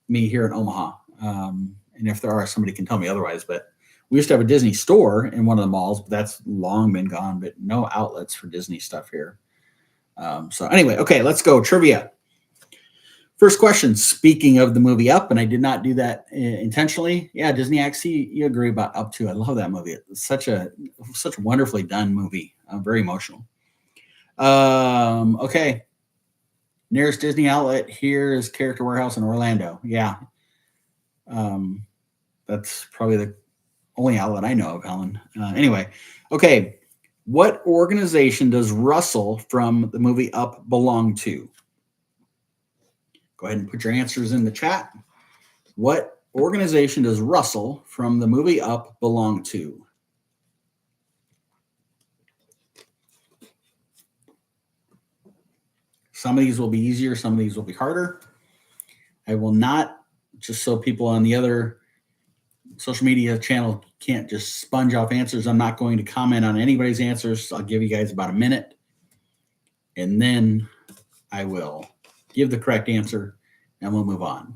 me here in Omaha. And if there are, somebody can tell me otherwise. But we used to have a Disney store in one of the malls, but that's long been gone. But no outlets for Disney stuff here. So anyway, okay, let's go. Trivia. First question, speaking of the movie Up, and I did not do that intentionally. Yeah, Disney, see, you agree about Up too. I love that movie. It's such a wonderfully done movie. Very emotional. Okay. Nearest Disney outlet here is Character Warehouse in Orlando. Yeah. That's probably the only outlet I know of, Helen. Anyway, okay. What organization does Russell from the movie Up belong to? Go ahead and put your answers in the chat. What organization does Russell from the movie Up belong to? Some of these will be easier, some of these will be harder. I will not, just so people on the other social media channel can't just sponge off answers, I'm not going to comment on anybody's answers. I'll give you guys about a minute, and then I will give the correct answer, and we'll move on.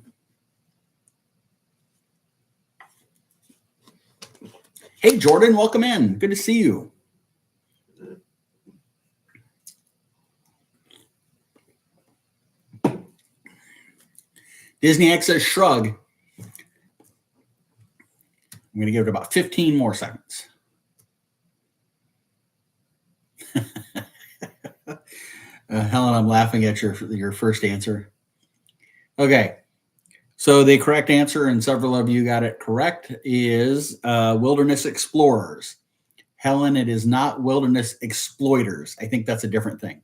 Hey, Jordan, welcome in. Good to see you. Disney Access Shrug. I'm going to give it about 15 more seconds. Helen, I'm laughing at your first answer. Okay. So the correct answer, and several of you got it correct, is Wilderness Explorers. Helen, it is not Wilderness Exploiters. I think that's a different thing.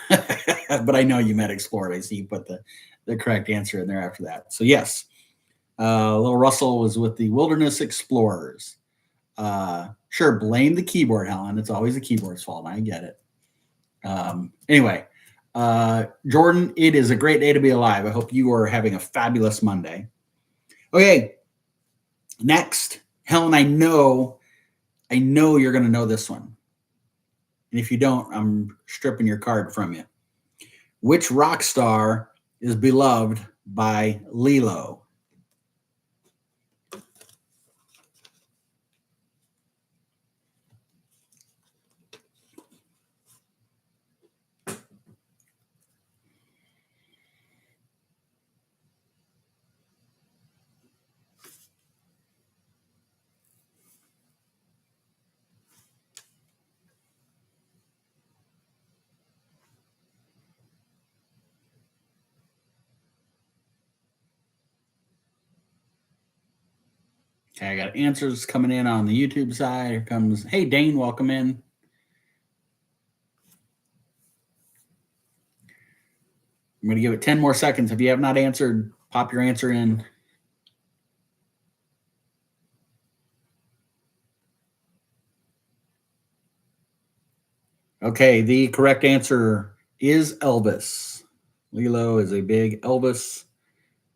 But I know you meant explored. I see you put the correct answer in there after that. So yes, Little Russell was with the Wilderness Explorers. Sure, blame the keyboard, Helen. It's always the keyboard's fault. I get it. Anyway, Jordan, it is a great day to be alive. I hope you are having a fabulous Monday. Okay, next, Helen, I know you're going to know this one. And if you don't, I'm stripping your card from you. Which rock star is beloved by Lilo? Okay, I got answers coming in on the YouTube side. Here comes, hey, Dane, welcome in. I'm going to give it 10 more seconds. If you have not answered, pop your answer in. Okay, the correct answer is Elvis. Lilo is a big Elvis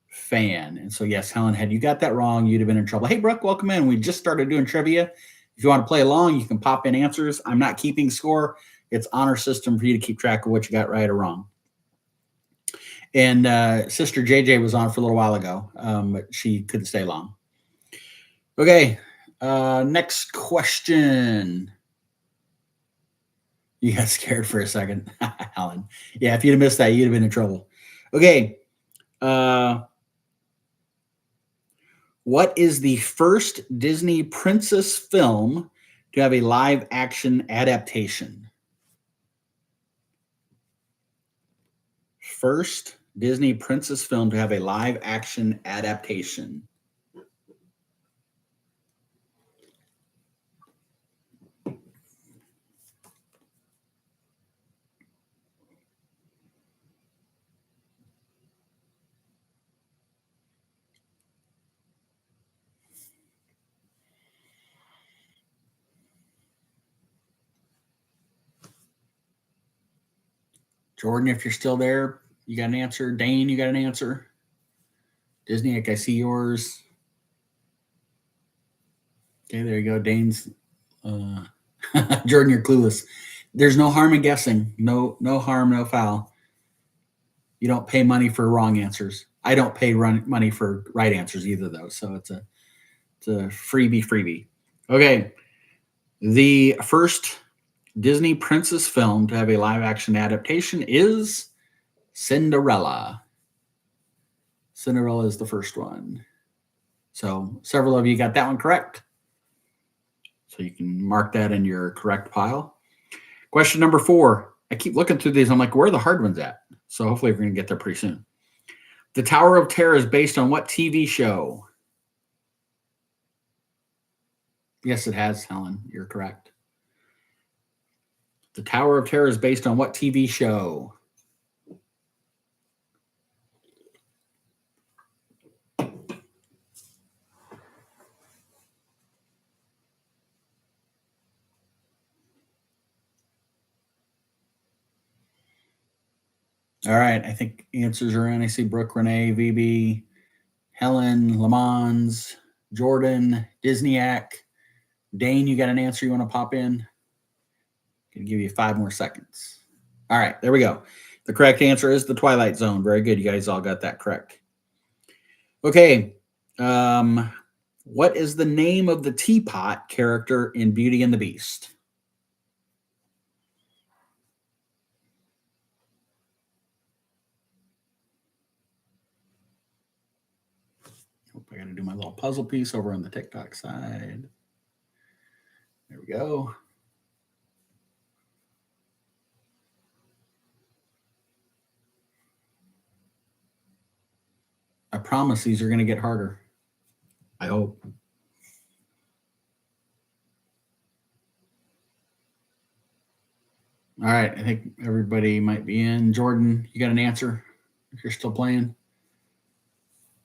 fan. And so, yes, Helen, had you got that wrong, you'd have been in trouble. Hey, Brooke, welcome in. We just started doing trivia. If you want to play along, you can pop in answers. I'm not keeping score. It's honor system for you to keep track of what you got right or wrong. And Sister JJ was on for a little while ago, but she couldn't stay long. Okay, next question. You got scared for a second, Helen. Yeah, if you'd have missed that, you'd have been in trouble. Okay. What is the first Disney princess film to have a live action adaptation? First Disney princess film to have a live action adaptation. Jordan, if you're still there, you got an answer. Dane, you got an answer. Disney, I see yours. Okay, there you go. Dane's. Jordan, you're clueless. There's no harm in guessing. No harm, no foul. You don't pay money for wrong answers. I don't pay money for right answers either, though. So it's a freebie. Okay. The first Disney princess film to have a live action adaptation is Cinderella. Cinderella is the first one. So several of you got that one correct. So you can mark that in your correct pile. Question number 4. I keep looking through these. I'm like, where are the hard ones at? So hopefully we're going to get there pretty soon. The Tower of Terror is based on what TV show? Yes, it has, Helen. You're correct. The Tower of Terror is based on what TV show? All right. I think answers are in. I see Brooke, Renee, VB, Helen, Lamons, Jordan, Disneyak. Dane, you got an answer you want to pop in? Gonna give you 5 more seconds. All right, there we go. The correct answer is The Twilight Zone. Very good. You guys all got that correct. Okay. What is the name of the teapot character in Beauty and the Beast? Hope I got to do my little puzzle piece over on the TikTok side. There we go. I promise these are going to get harder. I hope. All right. I think everybody might be in. Jordan, you got an answer if you're still playing?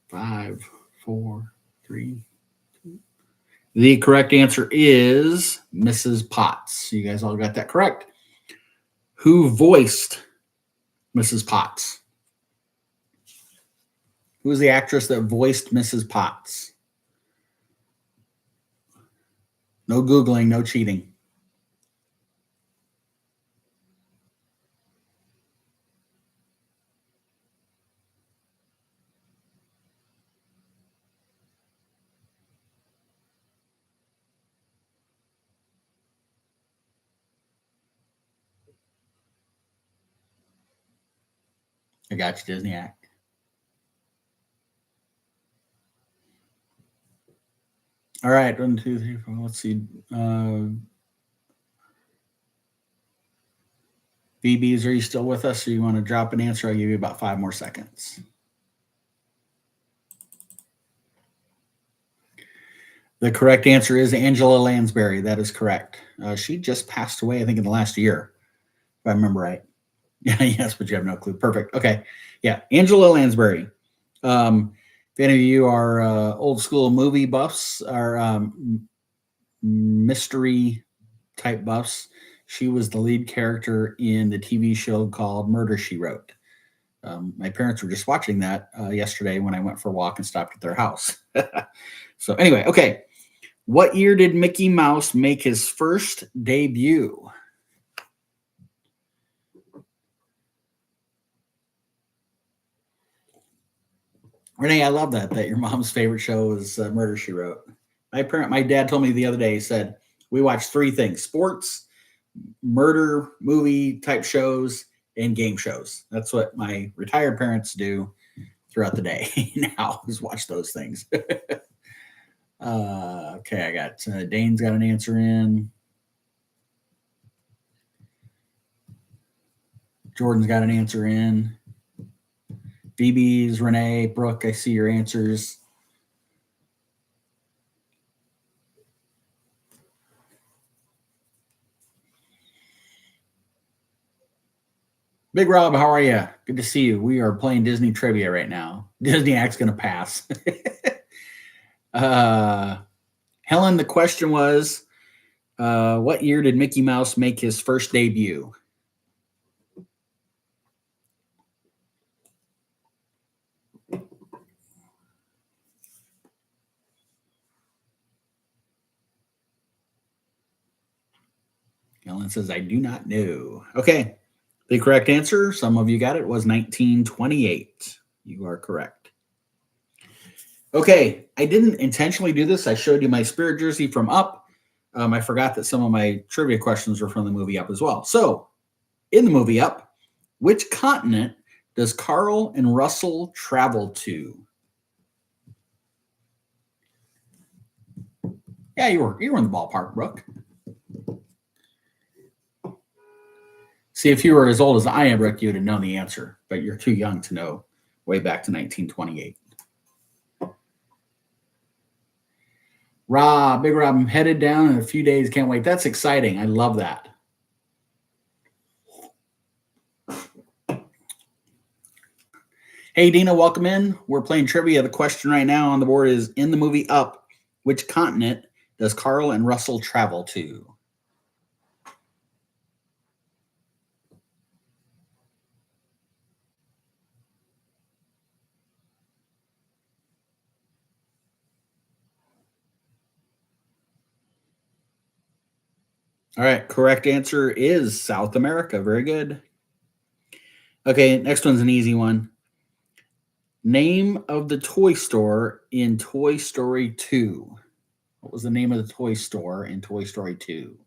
5, 4, 3, 2. The correct answer is Mrs. Potts. You guys all got that correct. Who voiced Mrs. Potts? Who was the actress that voiced Mrs. Potts? No Googling, no cheating. I got you, Disneyak. All right, 1, 2, 3, 4. Let's see. BBs, are you still with us? Or you want to drop an answer? I'll give you about 5 more seconds. The correct answer is Angela Lansbury. That is correct. She just passed away, I think, in the last year, if I remember right. Yeah, yes, but you have no clue. Perfect. Okay. Yeah, Angela Lansbury. If any of you are old school movie buffs or mystery type buffs, she was the lead character in the TV show called Murder, She Wrote. My parents were just watching that yesterday when I went for a walk and stopped at their house. So anyway, okay. What year did Mickey Mouse make his first debut? Renee, I love that your mom's favorite show is Murder, She Wrote. My dad told me the other day, he said, we watch 3 things: sports, murder movie type shows, and game shows. That's what my retired parents do throughout the day now, is watch those things. Okay, I got Dane's got an answer in. Jordan's got an answer in. BB's, Renee, Brooke, I see your answers. Big Rob, how are you? Good to see you. We are playing Disney trivia right now. Disneyak's going to pass. Helen, the question was, what year did Mickey Mouse make his first debut? Helen says, I do not know. Okay. The correct answer, some of you got it, was 1928. You are correct. Okay. I didn't intentionally do this. I showed you my Spirit jersey from Up. I forgot that some of my trivia questions were from the movie Up as well. So, in the movie Up, which continent does Carl and Russell travel to? Yeah, you were in the ballpark, Brooke. See, if you were as old as I am, Brooke, you would have known the answer, but you're too young to know way back to 1928. Rob, Big Rob, I'm headed down in a few days. Can't wait. That's exciting. I love that. Hey, Dina, welcome in. We're playing trivia. The question right now on the board is, in the movie Up, which continent does Carl and Russell travel to? All right, correct answer is South America. Very good. Okay, next one's an easy one. Name of the toy store in Toy Story 2. What was the name of the toy store in Toy Story 2?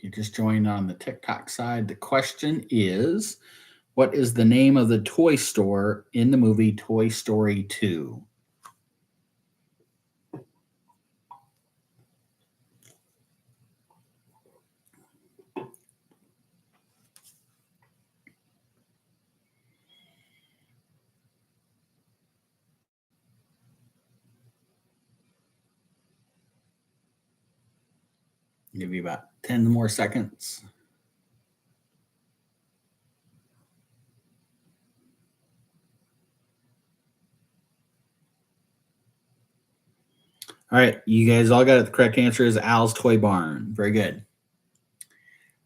You just joined on the TikTok side. The question is, what is the name of the toy store in the movie Toy Story 2? I'll give you about 10 more seconds. All right, you guys all got it. The correct answer is Al's Toy Barn. Very good.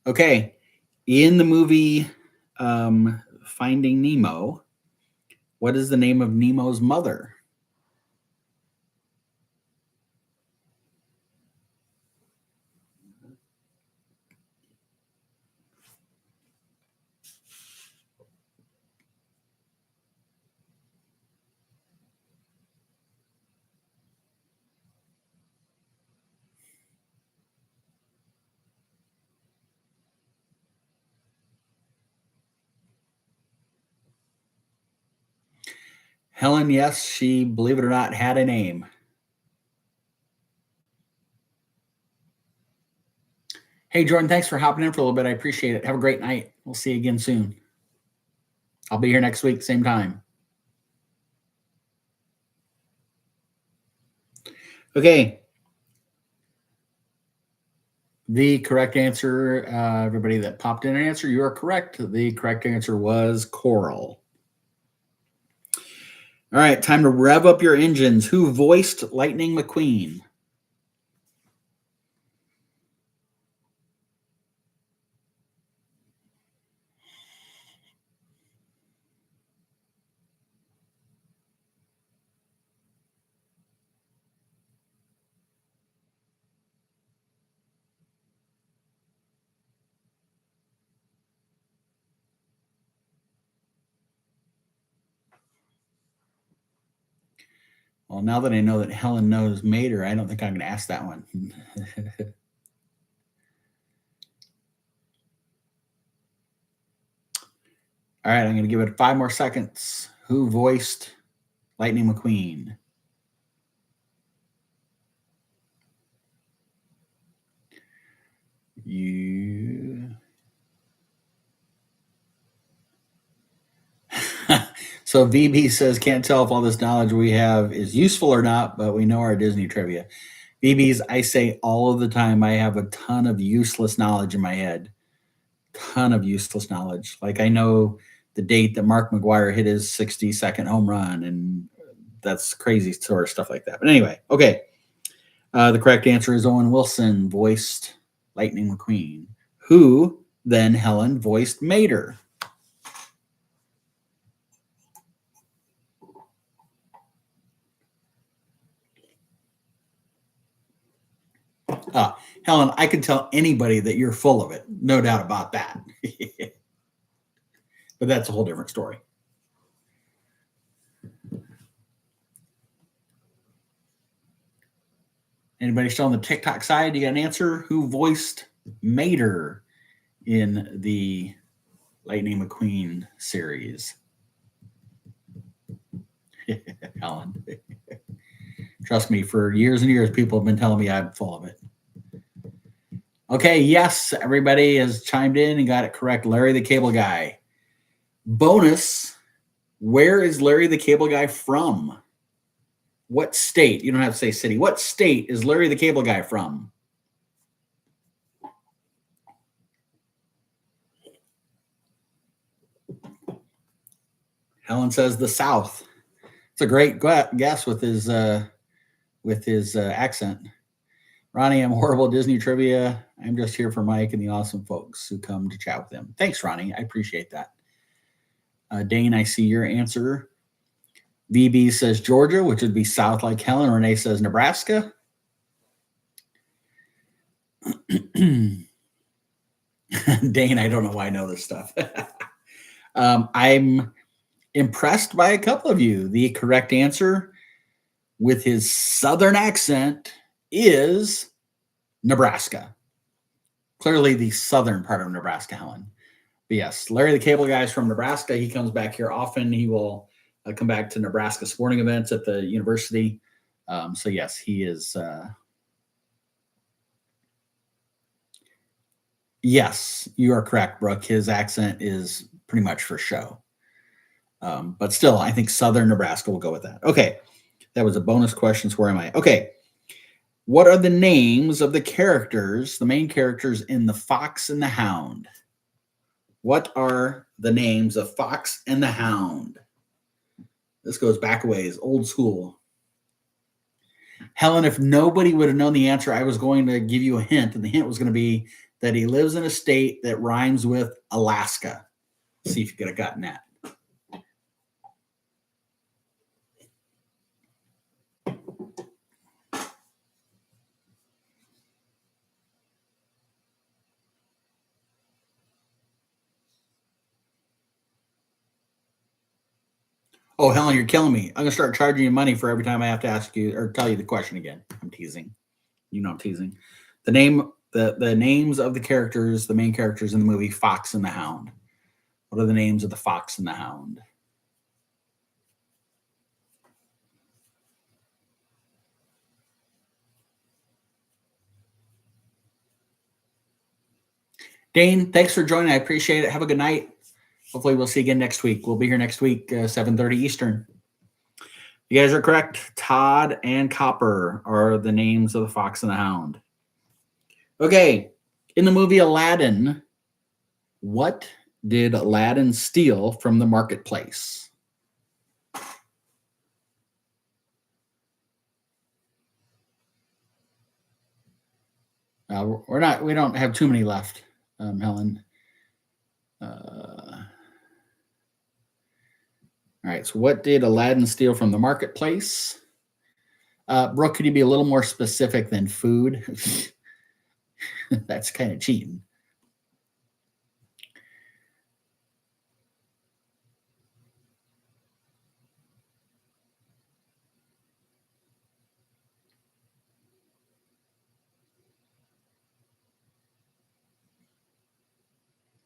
Okay, in the movie Finding Nemo, what is the name of Nemo's mother? Helen, yes, she, believe it or not, had a name. Hey, Jordan, thanks for hopping in for a little bit. I appreciate it. Have a great night. We'll see you again soon. I'll be here next week, same time. Okay. The correct answer, everybody that popped in an answer, you are correct. The correct answer was coral. All right, time to rev up your engines. Who voiced Lightning McQueen? Well, now that I know that Helen knows Mater, I don't think I'm going to ask that one. All right, I'm going to give it 5 more seconds. Who voiced Lightning McQueen? You. So VB says, can't tell if all this knowledge we have is useful or not, but we know our Disney trivia. VBs, I say all of the time, I have a ton of useless knowledge in my head. Ton of useless knowledge. Like I know the date that Mark McGwire hit his 60-second home run, and that's crazy sort of stuff like that. But anyway, okay. The correct answer is Owen Wilson voiced Lightning McQueen, who then Helen voiced Mater. Helen, I can tell anybody that you're full of it. No doubt about that. But that's a whole different story. Anybody still on the TikTok side? You got an answer? Who voiced Mater in the Lightning McQueen series? Helen. Trust me, for years and years, people have been telling me I'm full of it. Okay, yes, everybody has chimed in and got it correct. Larry the Cable Guy. Bonus, where is Larry the Cable Guy from? What state? You don't have to say city. What state is Larry the Cable Guy from? Helen says the South. It's a great guess with his accent. Ronnie, I'm horrible at Disney trivia. I'm just here for Mike and the awesome folks who come to chat with him. Thanks, Ronnie. I appreciate that. Dane, I see your answer. VB says Georgia, which would be south like Helen. Renee says Nebraska. Dane, I don't know why I know this stuff. I'm impressed by a couple of you. The correct answer with his southern accent is Nebraska. Clearly the southern part of Nebraska, Helen. But yes, Larry the Cable Guy is from Nebraska. He comes back here often. He will come back to Nebraska sporting events at the university. So yes, he is. Yes, you are correct, Brooke. His accent is pretty much for show. But still, I think southern Nebraska will go with that. Okay, that was a bonus question. So where am I? Okay. What are the names of the characters, the main characters in The Fox and the Hound? What are the names of Fox and the Hound? This goes back a ways, old school. Helen, if nobody would have known the answer, I was going to give you a hint, and the hint was going to be that he lives in a state that rhymes with Alaska. See if you could have gotten that. Oh, Helen, you're killing me. I'm going to start charging you money for every time I have to ask you or tell you the question again. I'm teasing. You know I'm teasing. The names of the characters, the main characters in the movie Fox and the Hound. What are the names of the Fox and the Hound? Dane, thanks for joining. I appreciate it. Have a good night. Hopefully we'll see you again next week. We'll be here next week, 7:30 Eastern. You guys are correct. Todd and Copper are the names of the Fox and the Hound. Okay. In the movie Aladdin, what did Aladdin steal from the marketplace? We don't have too many left, Helen. All right, so what did Aladdin steal from the marketplace? Brooke, could you be a little more specific than food? That's kind of cheating.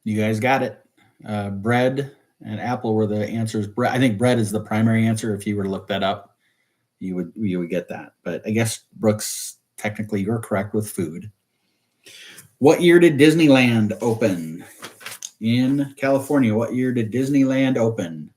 You guys got it. Bread and apple were the answers. I think bread is the primary answer. If you were to look that up, you would get that. But I guess Brooks, technically, you're correct with food. What year did Disneyland open in California? What year did Disneyland open?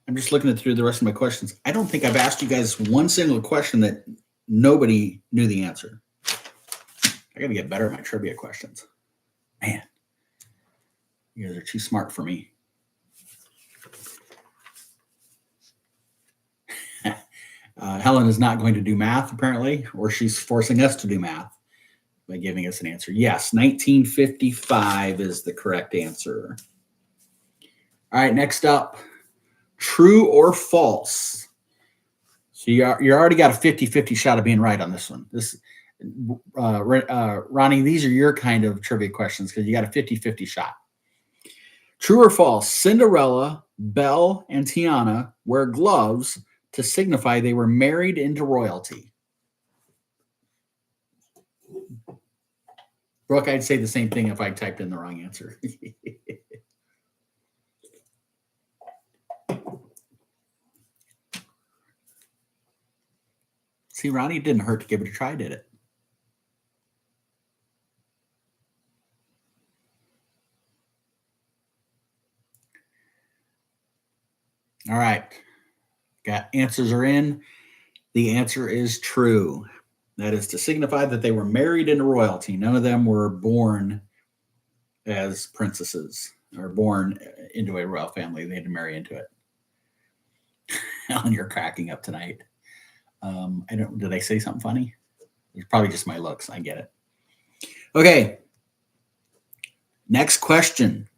I'm just looking through the rest of my questions. I don't think I've asked you guys one single question that nobody knew the answer. I got to get better at my trivia questions. Man, you guys are too smart for me. Helen is not going to do math, apparently, or she's forcing us to do math by giving us an answer. Yes, 1955 is the correct answer. All right, next up, true or false? So you already got a 50-50 shot of being right on this one. Ronnie, these are your kind of trivia questions because you got a 50-50 shot. True or false? Cinderella, Belle, and Tiana wear gloves to signify they were married into royalty. Brooke, I'd say the same thing if I typed in the wrong answer. See, Ronnie, it didn't hurt to give it a try, did it? All right. Got answers are in. The answer is true. That is to signify that they were married into royalty. None of them were born as princesses or born into a royal family. They had to marry into it. Alan, you're cracking up tonight. I don't. Did I say something funny? It's probably just my looks. I get it. Okay. Next question.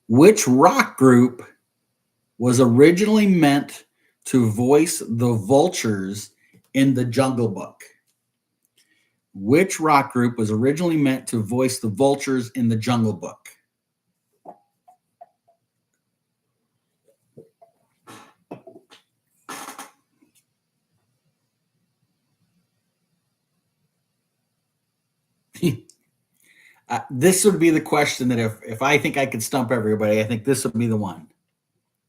Which rock group was originally meant to voice the vultures in the Jungle Book? Which rock group was originally meant to voice the vultures in the Jungle Book? This would be the question that if I think I could stump everybody, I think this would be the one.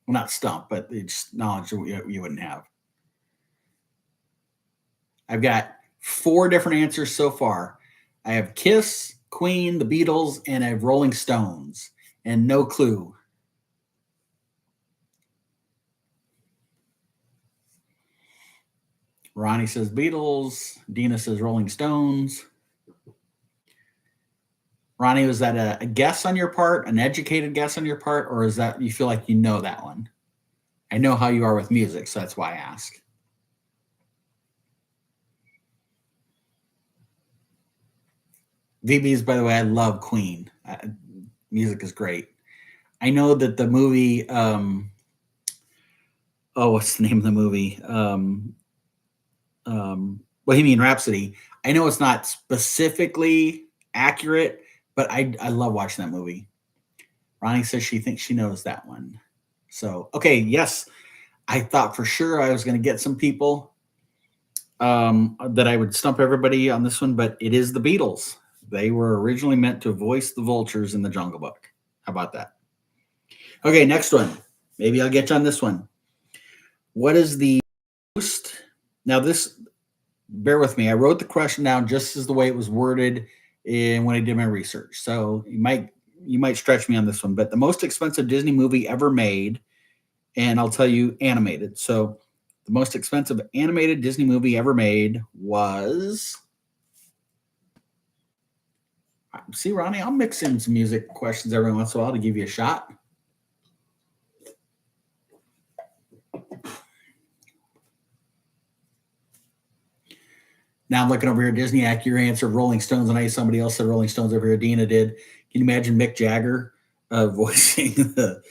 Well, not stump, but it's knowledge you wouldn't have. I've got 4 different answers so far. I have Kiss, Queen, the Beatles, and I have Rolling Stones, and no clue. Ronnie says Beatles. Dina says Rolling Stones. Ronnie, was that a guess on your part, an educated guess on your part, or is that you feel like you know that one? I know how you are with music, so that's why I ask. VB's, by the way, I love Queen. Music is great. I know that the movie, what's the name of the movie? Bohemian Rhapsody. I know it's not specifically accurate, but I love watching that movie. Ronnie says she thinks she knows that one. So, okay, yes, I thought for sure I was going to get some people that I would stump everybody on this one, but it is the Beatles. They were originally meant to voice the vultures in the Jungle Book. How about that? Okay, next one. Maybe I'll get you on this one. What is the most? Now, this, bear with me. I wrote the question down just as the way it was worded when I did my research. So you might stretch me on this one, but the most expensive Disney movie ever made, and I'll tell you animated. So the most expensive animated Disney movie ever made was. See, Ronnie, I'll mix in some music questions every once in a while to give you a shot. Now I'm looking over here, Disney accurate answer, Rolling Stones, and I somebody else said Rolling Stones over here. Dina did. Can you imagine Mick Jagger voicing the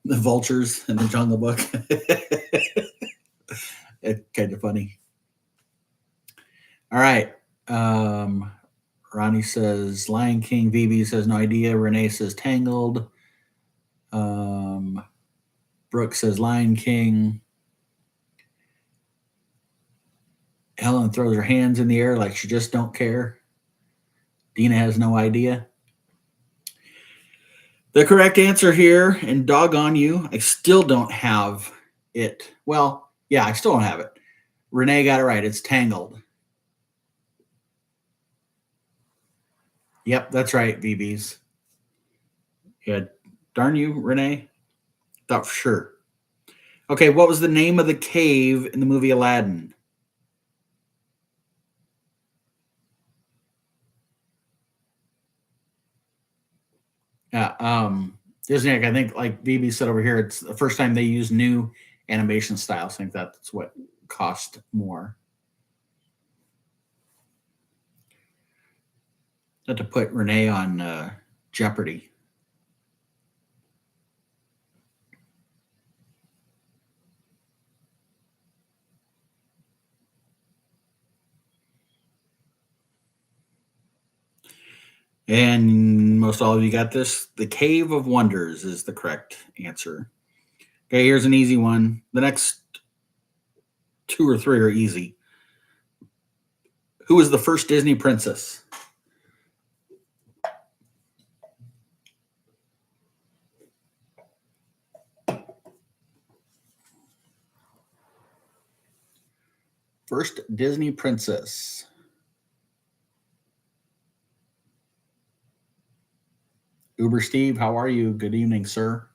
vultures in the Jungle Book? It's kind of funny. All right. Ronnie says Lion King. VB says no idea. Renee says Tangled. Brooke says Lion King. Helen throws her hands in the air like she just don't care. Dina has no idea. The correct answer here, and doggone you, I still don't have it. Well, yeah, I still don't have it. Renee got it right. It's Tangled. Yep, that's right, VBs. Yeah, darn you, Renee. Thought for sure. Okay, what was the name of the cave in the movie Aladdin? Disney, I think, like VB said over here, it's the first time they use new animation styles. I think that's what cost more. Had to put Renee on Jeopardy. And most all of you got this. The Cave of Wonders is the correct answer. Okay, here's an easy one. The next 2 or 3 are easy. Who was the first Disney princess? First Disney princess. Uber Steve, how are you? Good evening, sir.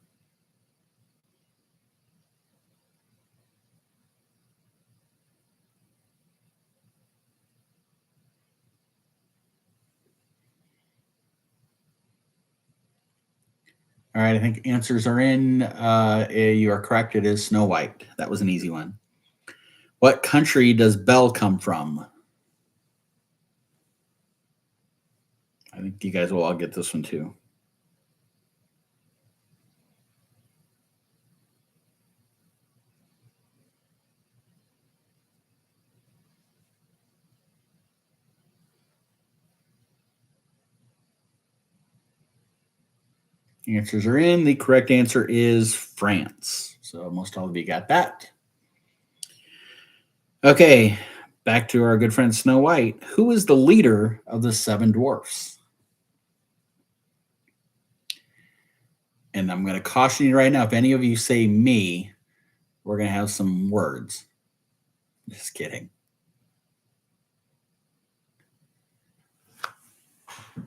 All right, I think answers are in. You are correct. It is Snow White. That was an easy one. What country does Belle come from? I think you guys will all get this one too. Answers are in. The correct answer is France. So most all of you got that. Okay, back to our good friend Snow White. Who is the leader of the seven dwarfs? And I'm going to caution you right now, if any of you say me, we're going to have some words. Just kidding.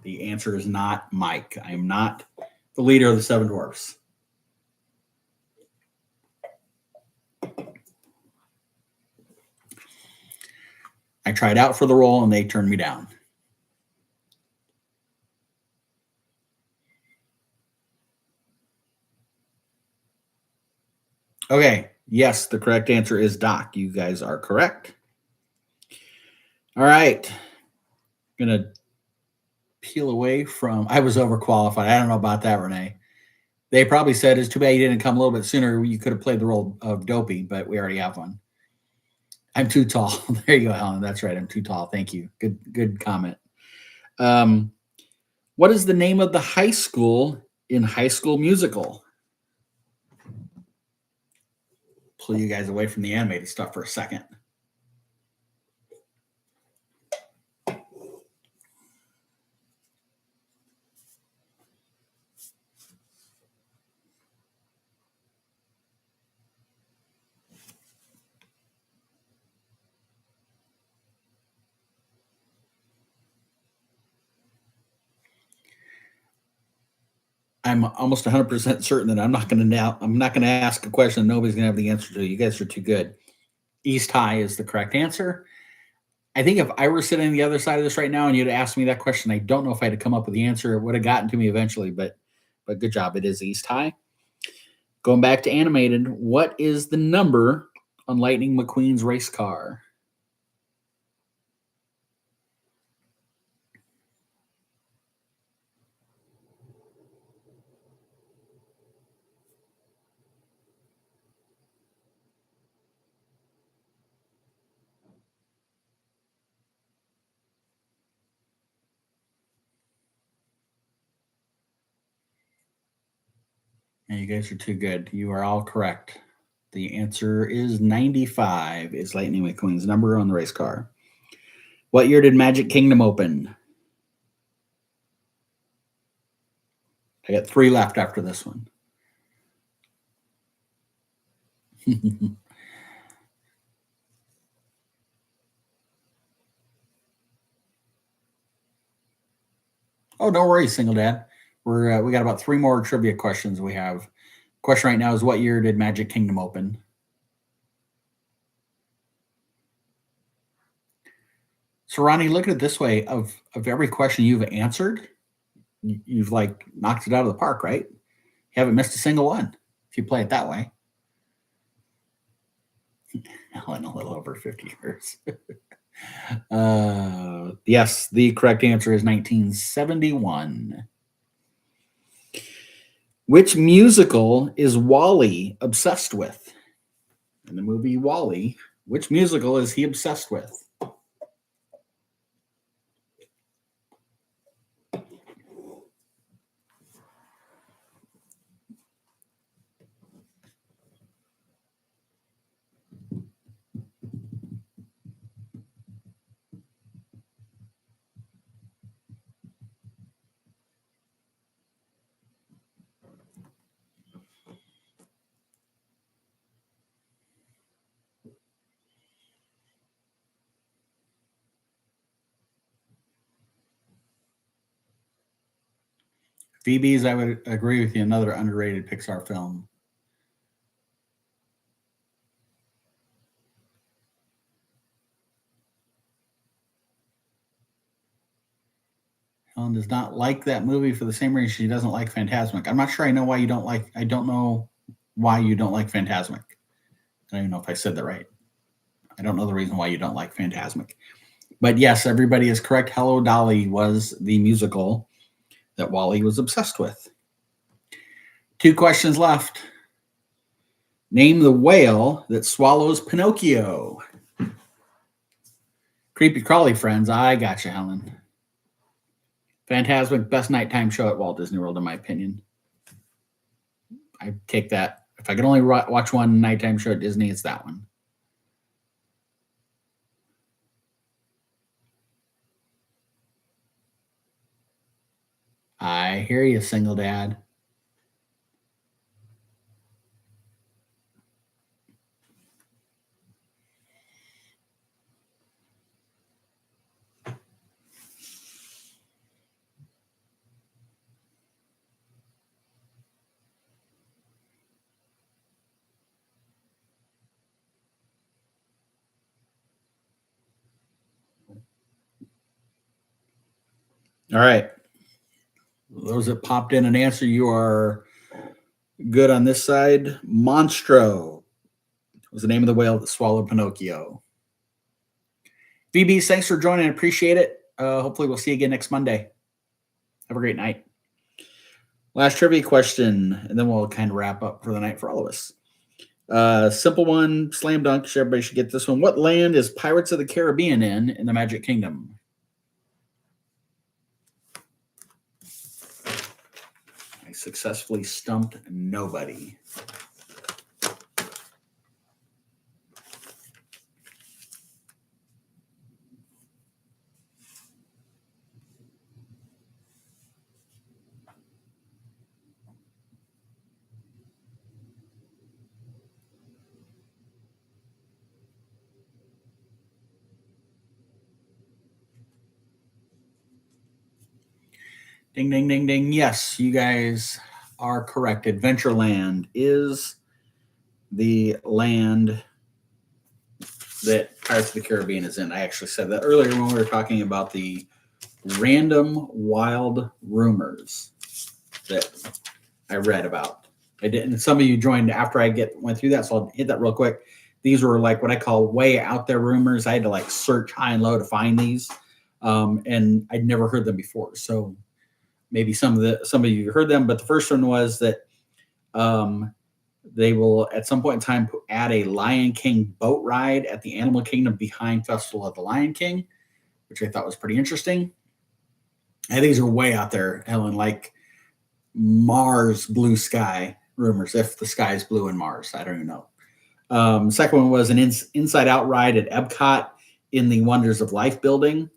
The answer is not Mike. I am not the leader of the seven dwarfs. I tried out for the role and they turned me down. Okay. Yes, the correct answer is Doc. You guys are correct. All right. I'm going to peel away from. I was overqualified. I don't know about that, Renee. They probably said it's too bad you didn't come a little bit sooner. You could have played the role of Dopey, but we already have one. I'm too tall. There you go, Helen. That's right. I'm too tall. Thank you. Good comment. What is the name of the high school in High School Musical? Pull you guys away from the animated stuff for a second. I'm almost 100% certain that I'm not going to ask a question nobody's going to have the answer to. You guys are too good. East High is the correct answer. I think if I were sitting on the other side of this right now and you'd asked me that question, I don't know if I'd have come up with the answer. It would have gotten to me eventually, but good job. It is East High. Going back to animated, what is the number on Lightning McQueen's race car? And you guys are too good. You are all correct. The answer is 95 is Lightning McQueen's number on the race car. What year did Magic Kingdom open? I got 3 left after this one. Oh, no worries, single dad. We got about 3 more trivia questions we have. Question right now is what year did Magic Kingdom open? So Ronnie, look at it this way: of every question you've answered, you've like knocked it out of the park, right? You haven't missed a single one if you play it that way. Helen, a little over 50 years. Yes, the correct answer is 1971. Which musical is Wally obsessed with? In the movie Wally, which musical is he obsessed with? Phoebe's, I would agree with you, another underrated Pixar film. Helen does not like that movie for the same reason she doesn't like Phantasmic. I'm not sure I know why you don't like. I don't know why you don't like Phantasmic. I don't even know if I said that right. I don't know the reason why you don't like Phantasmic. But yes, everybody is correct. Hello, Dolly was the musical that Wally was obsessed with. 2 questions left. Name the whale that swallows Pinocchio. Creepy crawly friends. I got you, Helen. Phantasmic, best nighttime show at Walt Disney World, in my opinion. I take that. If I could only watch one nighttime show at Disney, it's that one. I hear you, single dad. All right. Those that popped in and answer, you are good on this side. Monstro was the name of the whale that swallowed Pinocchio. VBs, thanks for joining. I appreciate it. Hopefully we'll see you again next Monday. Have a great night. Last trivia question, and then we'll kind of wrap up for the night for all of us. Simple one, slam dunk. Everybody should get this one. What land is Pirates of the Caribbean in the Magic Kingdom? I successfully stumped nobody. Ding, ding, ding, ding. Yes, you guys are correct. Adventureland is the land that Pirates of the Caribbean is in. I actually said that earlier when we were talking about the random wild rumors that I read about. I didn't. Some of you joined after I went through that, so I'll hit that real quick. These were like what I call way out there rumors. I had to like search high and low to find these, and I'd never heard them before. So maybe some of you heard them, but the first one was that they will at some point in time add a Lion King boat ride at the Animal Kingdom behind Festival of the Lion King, which I thought was pretty interesting. And these are way out there, Helen, like Mars blue sky rumors. If the sky is blue in Mars, I don't even know. Second one was an inside out ride at Epcot in the Wonders of Life building.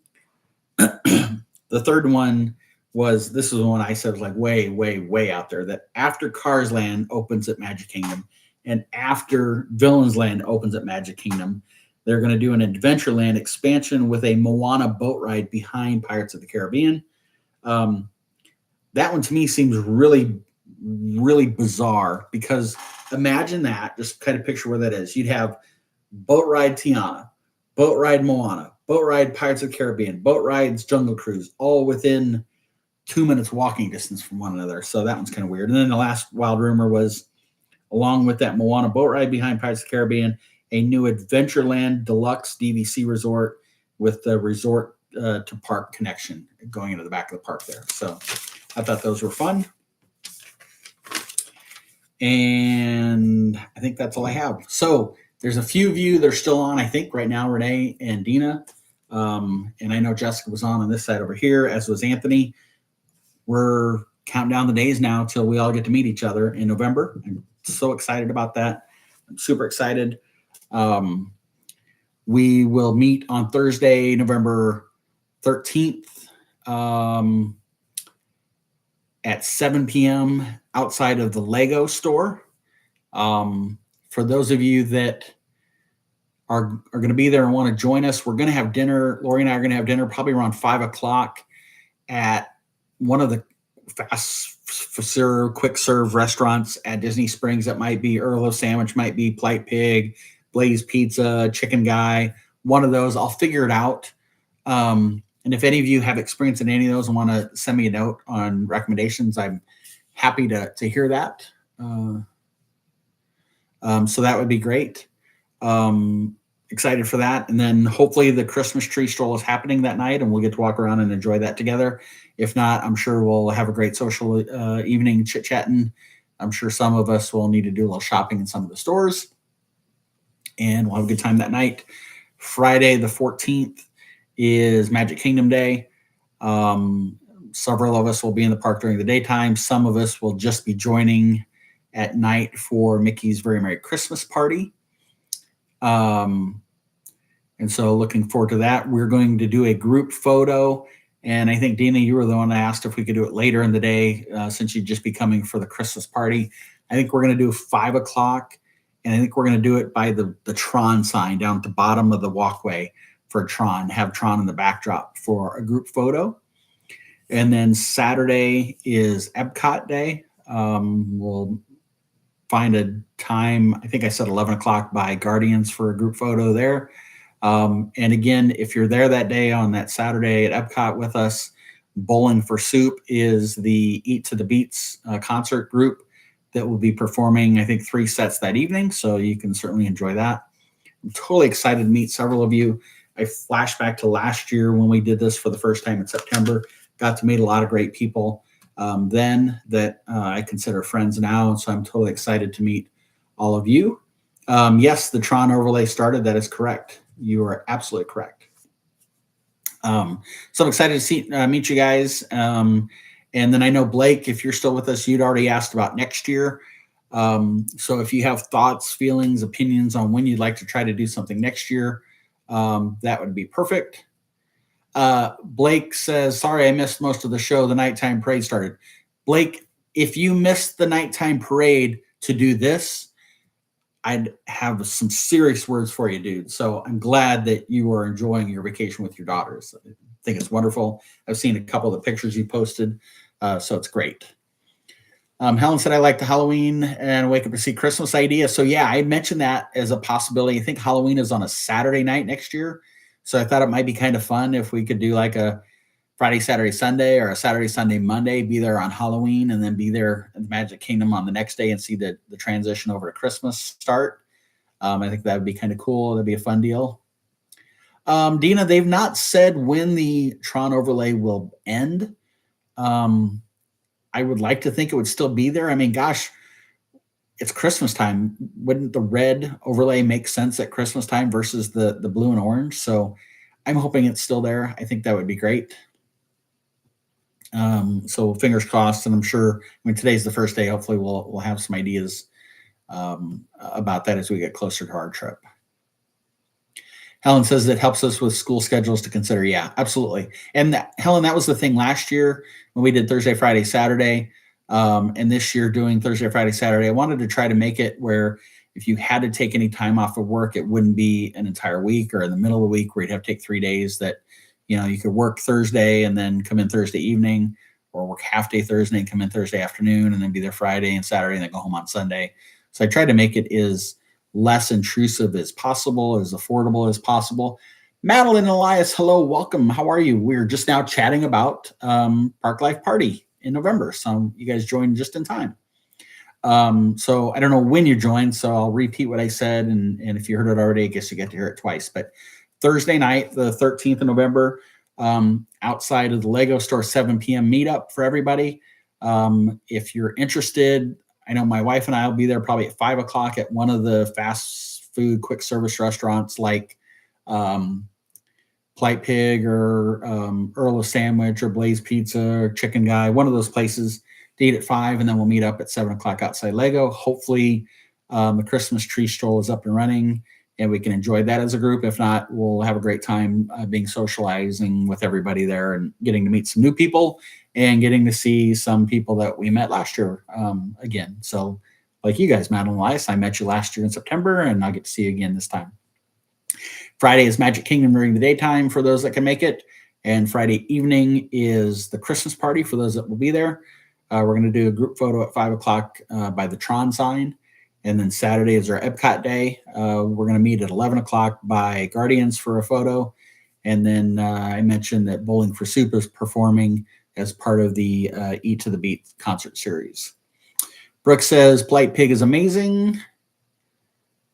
The third one was, this was one I said was like way, way, way out there, that after Cars Land opens at Magic Kingdom and after Villains Land opens at Magic Kingdom, they're going to do an Adventureland expansion with a Moana boat ride behind Pirates of the Caribbean. That one to me seems really, really bizarre, because imagine that, just kind of picture where that is. You'd have boat ride Tiana, boat ride Moana, boat ride Pirates of the Caribbean, boat rides Jungle Cruise, all within 2 minutes walking distance from one another. So that one's kind of weird. And then the last wild rumor was, along with that Moana boat ride behind Pirates of the Caribbean, a new Adventureland Deluxe DVC resort with the resort to park connection going into the back of the park there. So I thought those were fun. And I think that's all I have. So there's a few of you that are still on, I think, right now, Renee and Dina. And I know Jessica was on this side over here, as was Anthony. We're counting down the days now till we all get to meet each other in November. I'm so excited about that. I'm super excited. We will meet on Thursday, November 13th at 7 p.m. outside of the Lego store. For those of you that are going to be there and want to join us, we're going to have dinner. Lori and I are going to have dinner probably around 5 o'clock at one of the fast serve, quick serve restaurants at Disney Springs. That might be Earl Sandwich, might be Polite Pig, Blaze Pizza, Chicken Guy, one of those. I'll figure it out. And if any of you have experience in any of those and want to send me a note on recommendations, I'm happy to hear that. So that would be great. Excited for that. And then hopefully the Christmas tree stroll is happening that night and we'll get to walk around and enjoy that together. If not, I'm sure we'll have a great social evening chit-chatting. I'm sure some of us will need to do a little shopping in some of the stores, and we'll have a good time that night. Friday the 14th is Magic Kingdom Day. Several of us will be in the park during the daytime. Some of us will just be joining at night for Mickey's Very Merry Christmas Party. And so looking forward to that. We're going to do a group photo. And I think, Dina, you were the one that asked if we could do it later in the day, since you'd just be coming for the Christmas party. I think we're going to do 5 o'clock. And I think we're going to do it by the Tron sign down at the bottom of the walkway for Tron, have Tron in the backdrop for a group photo. And then Saturday is Epcot Day. We'll find a time, I think I said 11 o'clock by Guardians for a group photo there. And again, if you're there that day on that Saturday at Epcot with us, Bowling for Soup is the Eat to the Beats concert group that will be performing, I think, 3 sets that evening. So you can certainly enjoy that. I'm totally excited to meet several of you. I flash back to last year when we did this for the first time in September. Got to meet a lot of great people then that I consider friends now. So I'm totally excited to meet all of you. Yes, the Tron overlay started. That is correct. You are absolutely correct. So I'm excited to meet you guys. And then I know, Blake, if you're still with us, you'd already asked about next year. So if you have thoughts, feelings, opinions on when you'd like to try to do something next year, that would be perfect. Blake says, sorry, I missed most of the show. The nighttime parade started. Blake, if you missed the nighttime parade to do this, I'd have some serious words for you, dude. So I'm glad that you are enjoying your vacation with your daughters. I think it's wonderful. I've seen a couple of the pictures you posted, so it's great. Helen said, I like the Halloween and wake up to see Christmas idea. So yeah, I mentioned that as a possibility. I think Halloween is on a Saturday night next year. So I thought it might be kind of fun if we could do like a Friday, Saturday, Sunday, or a Saturday, Sunday, Monday, be there on Halloween and then be there at the Magic Kingdom on the next day and see the transition over to Christmas start. I think that would be kind of cool. That'd be a fun deal. Dina, they've not said when the Tron overlay will end. I would like to think it would still be there. I mean, gosh, it's Christmas time. Wouldn't the red overlay make sense at Christmas time versus the blue and orange? So I'm hoping it's still there. I think that would be great. So fingers crossed, and I'm sure, I mean, today's the first day. Hopefully we'll have some ideas about that as we get closer to our trip. Helen says it helps us with school schedules to consider. Yeah, absolutely. And Helen, that was the thing last year when we did Thursday, Friday, Saturday. And this year doing Thursday, Friday, Saturday, I wanted to try to make it where if you had to take any time off of work, it wouldn't be an entire week or in the middle of the week where you'd have to take 3 days, that, you know, you could work Thursday and then come in Thursday evening, or work half day Thursday and come in Thursday afternoon and then be there Friday and Saturday and then go home on Sunday. So I tried to make it as less intrusive as possible, as affordable as possible. Madeline Elias, hello, welcome. How are you? We're just now chatting about Park Life Party in November. So you guys joined just in time. So I don't know when you joined, so I'll repeat what I said. And if you heard it already, I guess you get to hear it twice. But Thursday night, the 13th of November, outside of the Lego store, 7 p.m. meetup for everybody. If you're interested, I know my wife and I will be there probably at 5 o'clock at one of the fast food quick service restaurants like Polite Pig or Earl of Sandwich or Blaze Pizza or Chicken Guy, one of those places, to eat at 5, and then we'll meet up at 7 o'clock outside Lego. Hopefully the Christmas tree stroll is up and running and we can enjoy that as a group. If not, we'll have a great time being socializing with everybody there and getting to meet some new people and getting to see some people that we met last year again. So like you guys, Madeline Elias, I met you last year in September, and I'll get to see you again this time. Friday is Magic Kingdom during the daytime for those that can make it. And Friday evening is the Christmas party for those that will be there. We're going to do a group photo at 5 o'clock by the Tron sign. And then Saturday is our Epcot day. We're going to meet at 11 o'clock by Guardians for a photo. And then I mentioned that Bowling for Soup is performing as part of the Eat to the Beat concert series. Brooke says Polite Pig is amazing.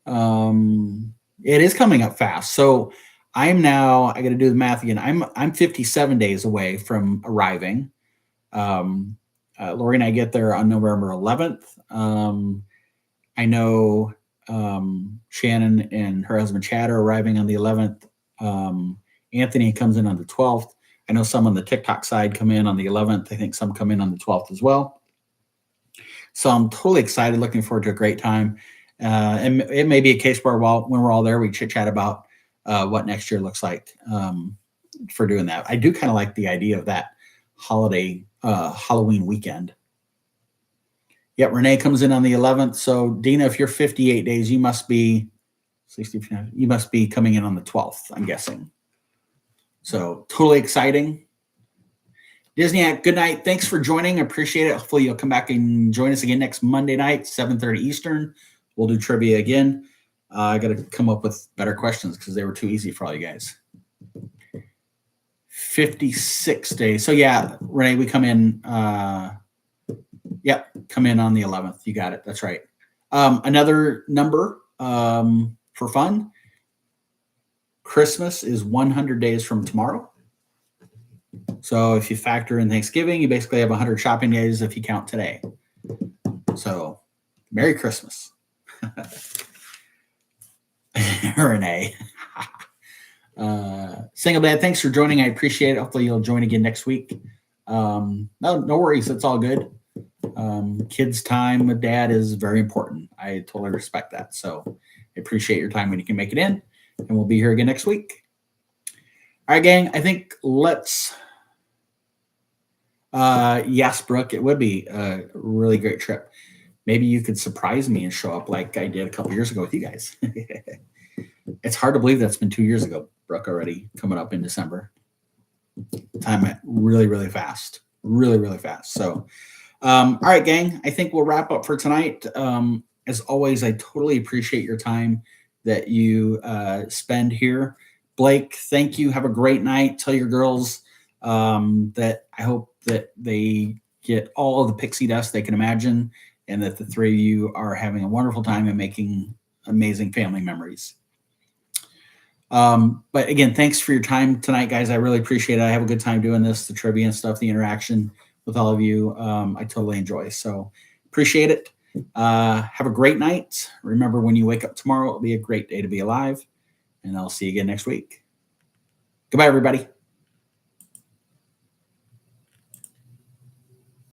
It is coming up fast. So I got to do the math again. I'm 57 days away from arriving. Lori and I get there on November 11th. I know Shannon and her husband Chad are arriving on the 11th. Anthony comes in on the 12th. I know some on the TikTok side come in on the 11th. I think some come in on the 12th as well. So I'm totally excited, looking forward to a great time. And it may be a case where when we're all there, we chit chat about what next year looks like for doing that. I do kind of like the idea of that holiday Halloween weekend. Yep, Renee comes in on the 11th. So Dina, if you're 58 days, you must be 60. You must be coming in on the 12th, I'm guessing. So totally exciting. Disney, good night. Thanks for joining. I appreciate it. Hopefully you'll come back and join us again next Monday night, 7:30 Eastern. We'll do trivia again. I got to come up with better questions because they were too easy for all you guys. 56 days. So yeah, Renee, we come in. Come in on the 11th. You got it. That's right. Another number for fun. Christmas is 100 days from tomorrow. So if you factor in Thanksgiving, you basically have 100 shopping days if you count today. So Merry Christmas. Renee. Single Dad, thanks for joining. I appreciate it. Hopefully you'll join again next week. No worries. It's all good. Kids' time with Dad is very important. I totally respect that. So I appreciate your time when you can make it in. And we'll be here again next week. All right, gang. I think let's... yes, Brooke, it would be a really great trip. Maybe you could surprise me and show up like I did a couple years ago with you guys. It's hard to believe that's been 2 years ago, Brooke, already coming up in December. Time went really, really fast. Really, really fast. So, all right, gang, I think we'll wrap up for tonight. As always, I totally appreciate your time that you spend here. Blake, thank you. Have a great night. Tell your girls that I hope that they get all of the pixie dust they can imagine, and that the three of you are having a wonderful time and making amazing family memories. But again, thanks for your time tonight, guys. I really appreciate it. I have a good time doing this, the trivia and stuff, the interaction with all of you. I totally enjoy. So appreciate it. Have a great night. Remember, when you wake up tomorrow, it'll be a great day to be alive. And I'll see you again next week. Goodbye, everybody.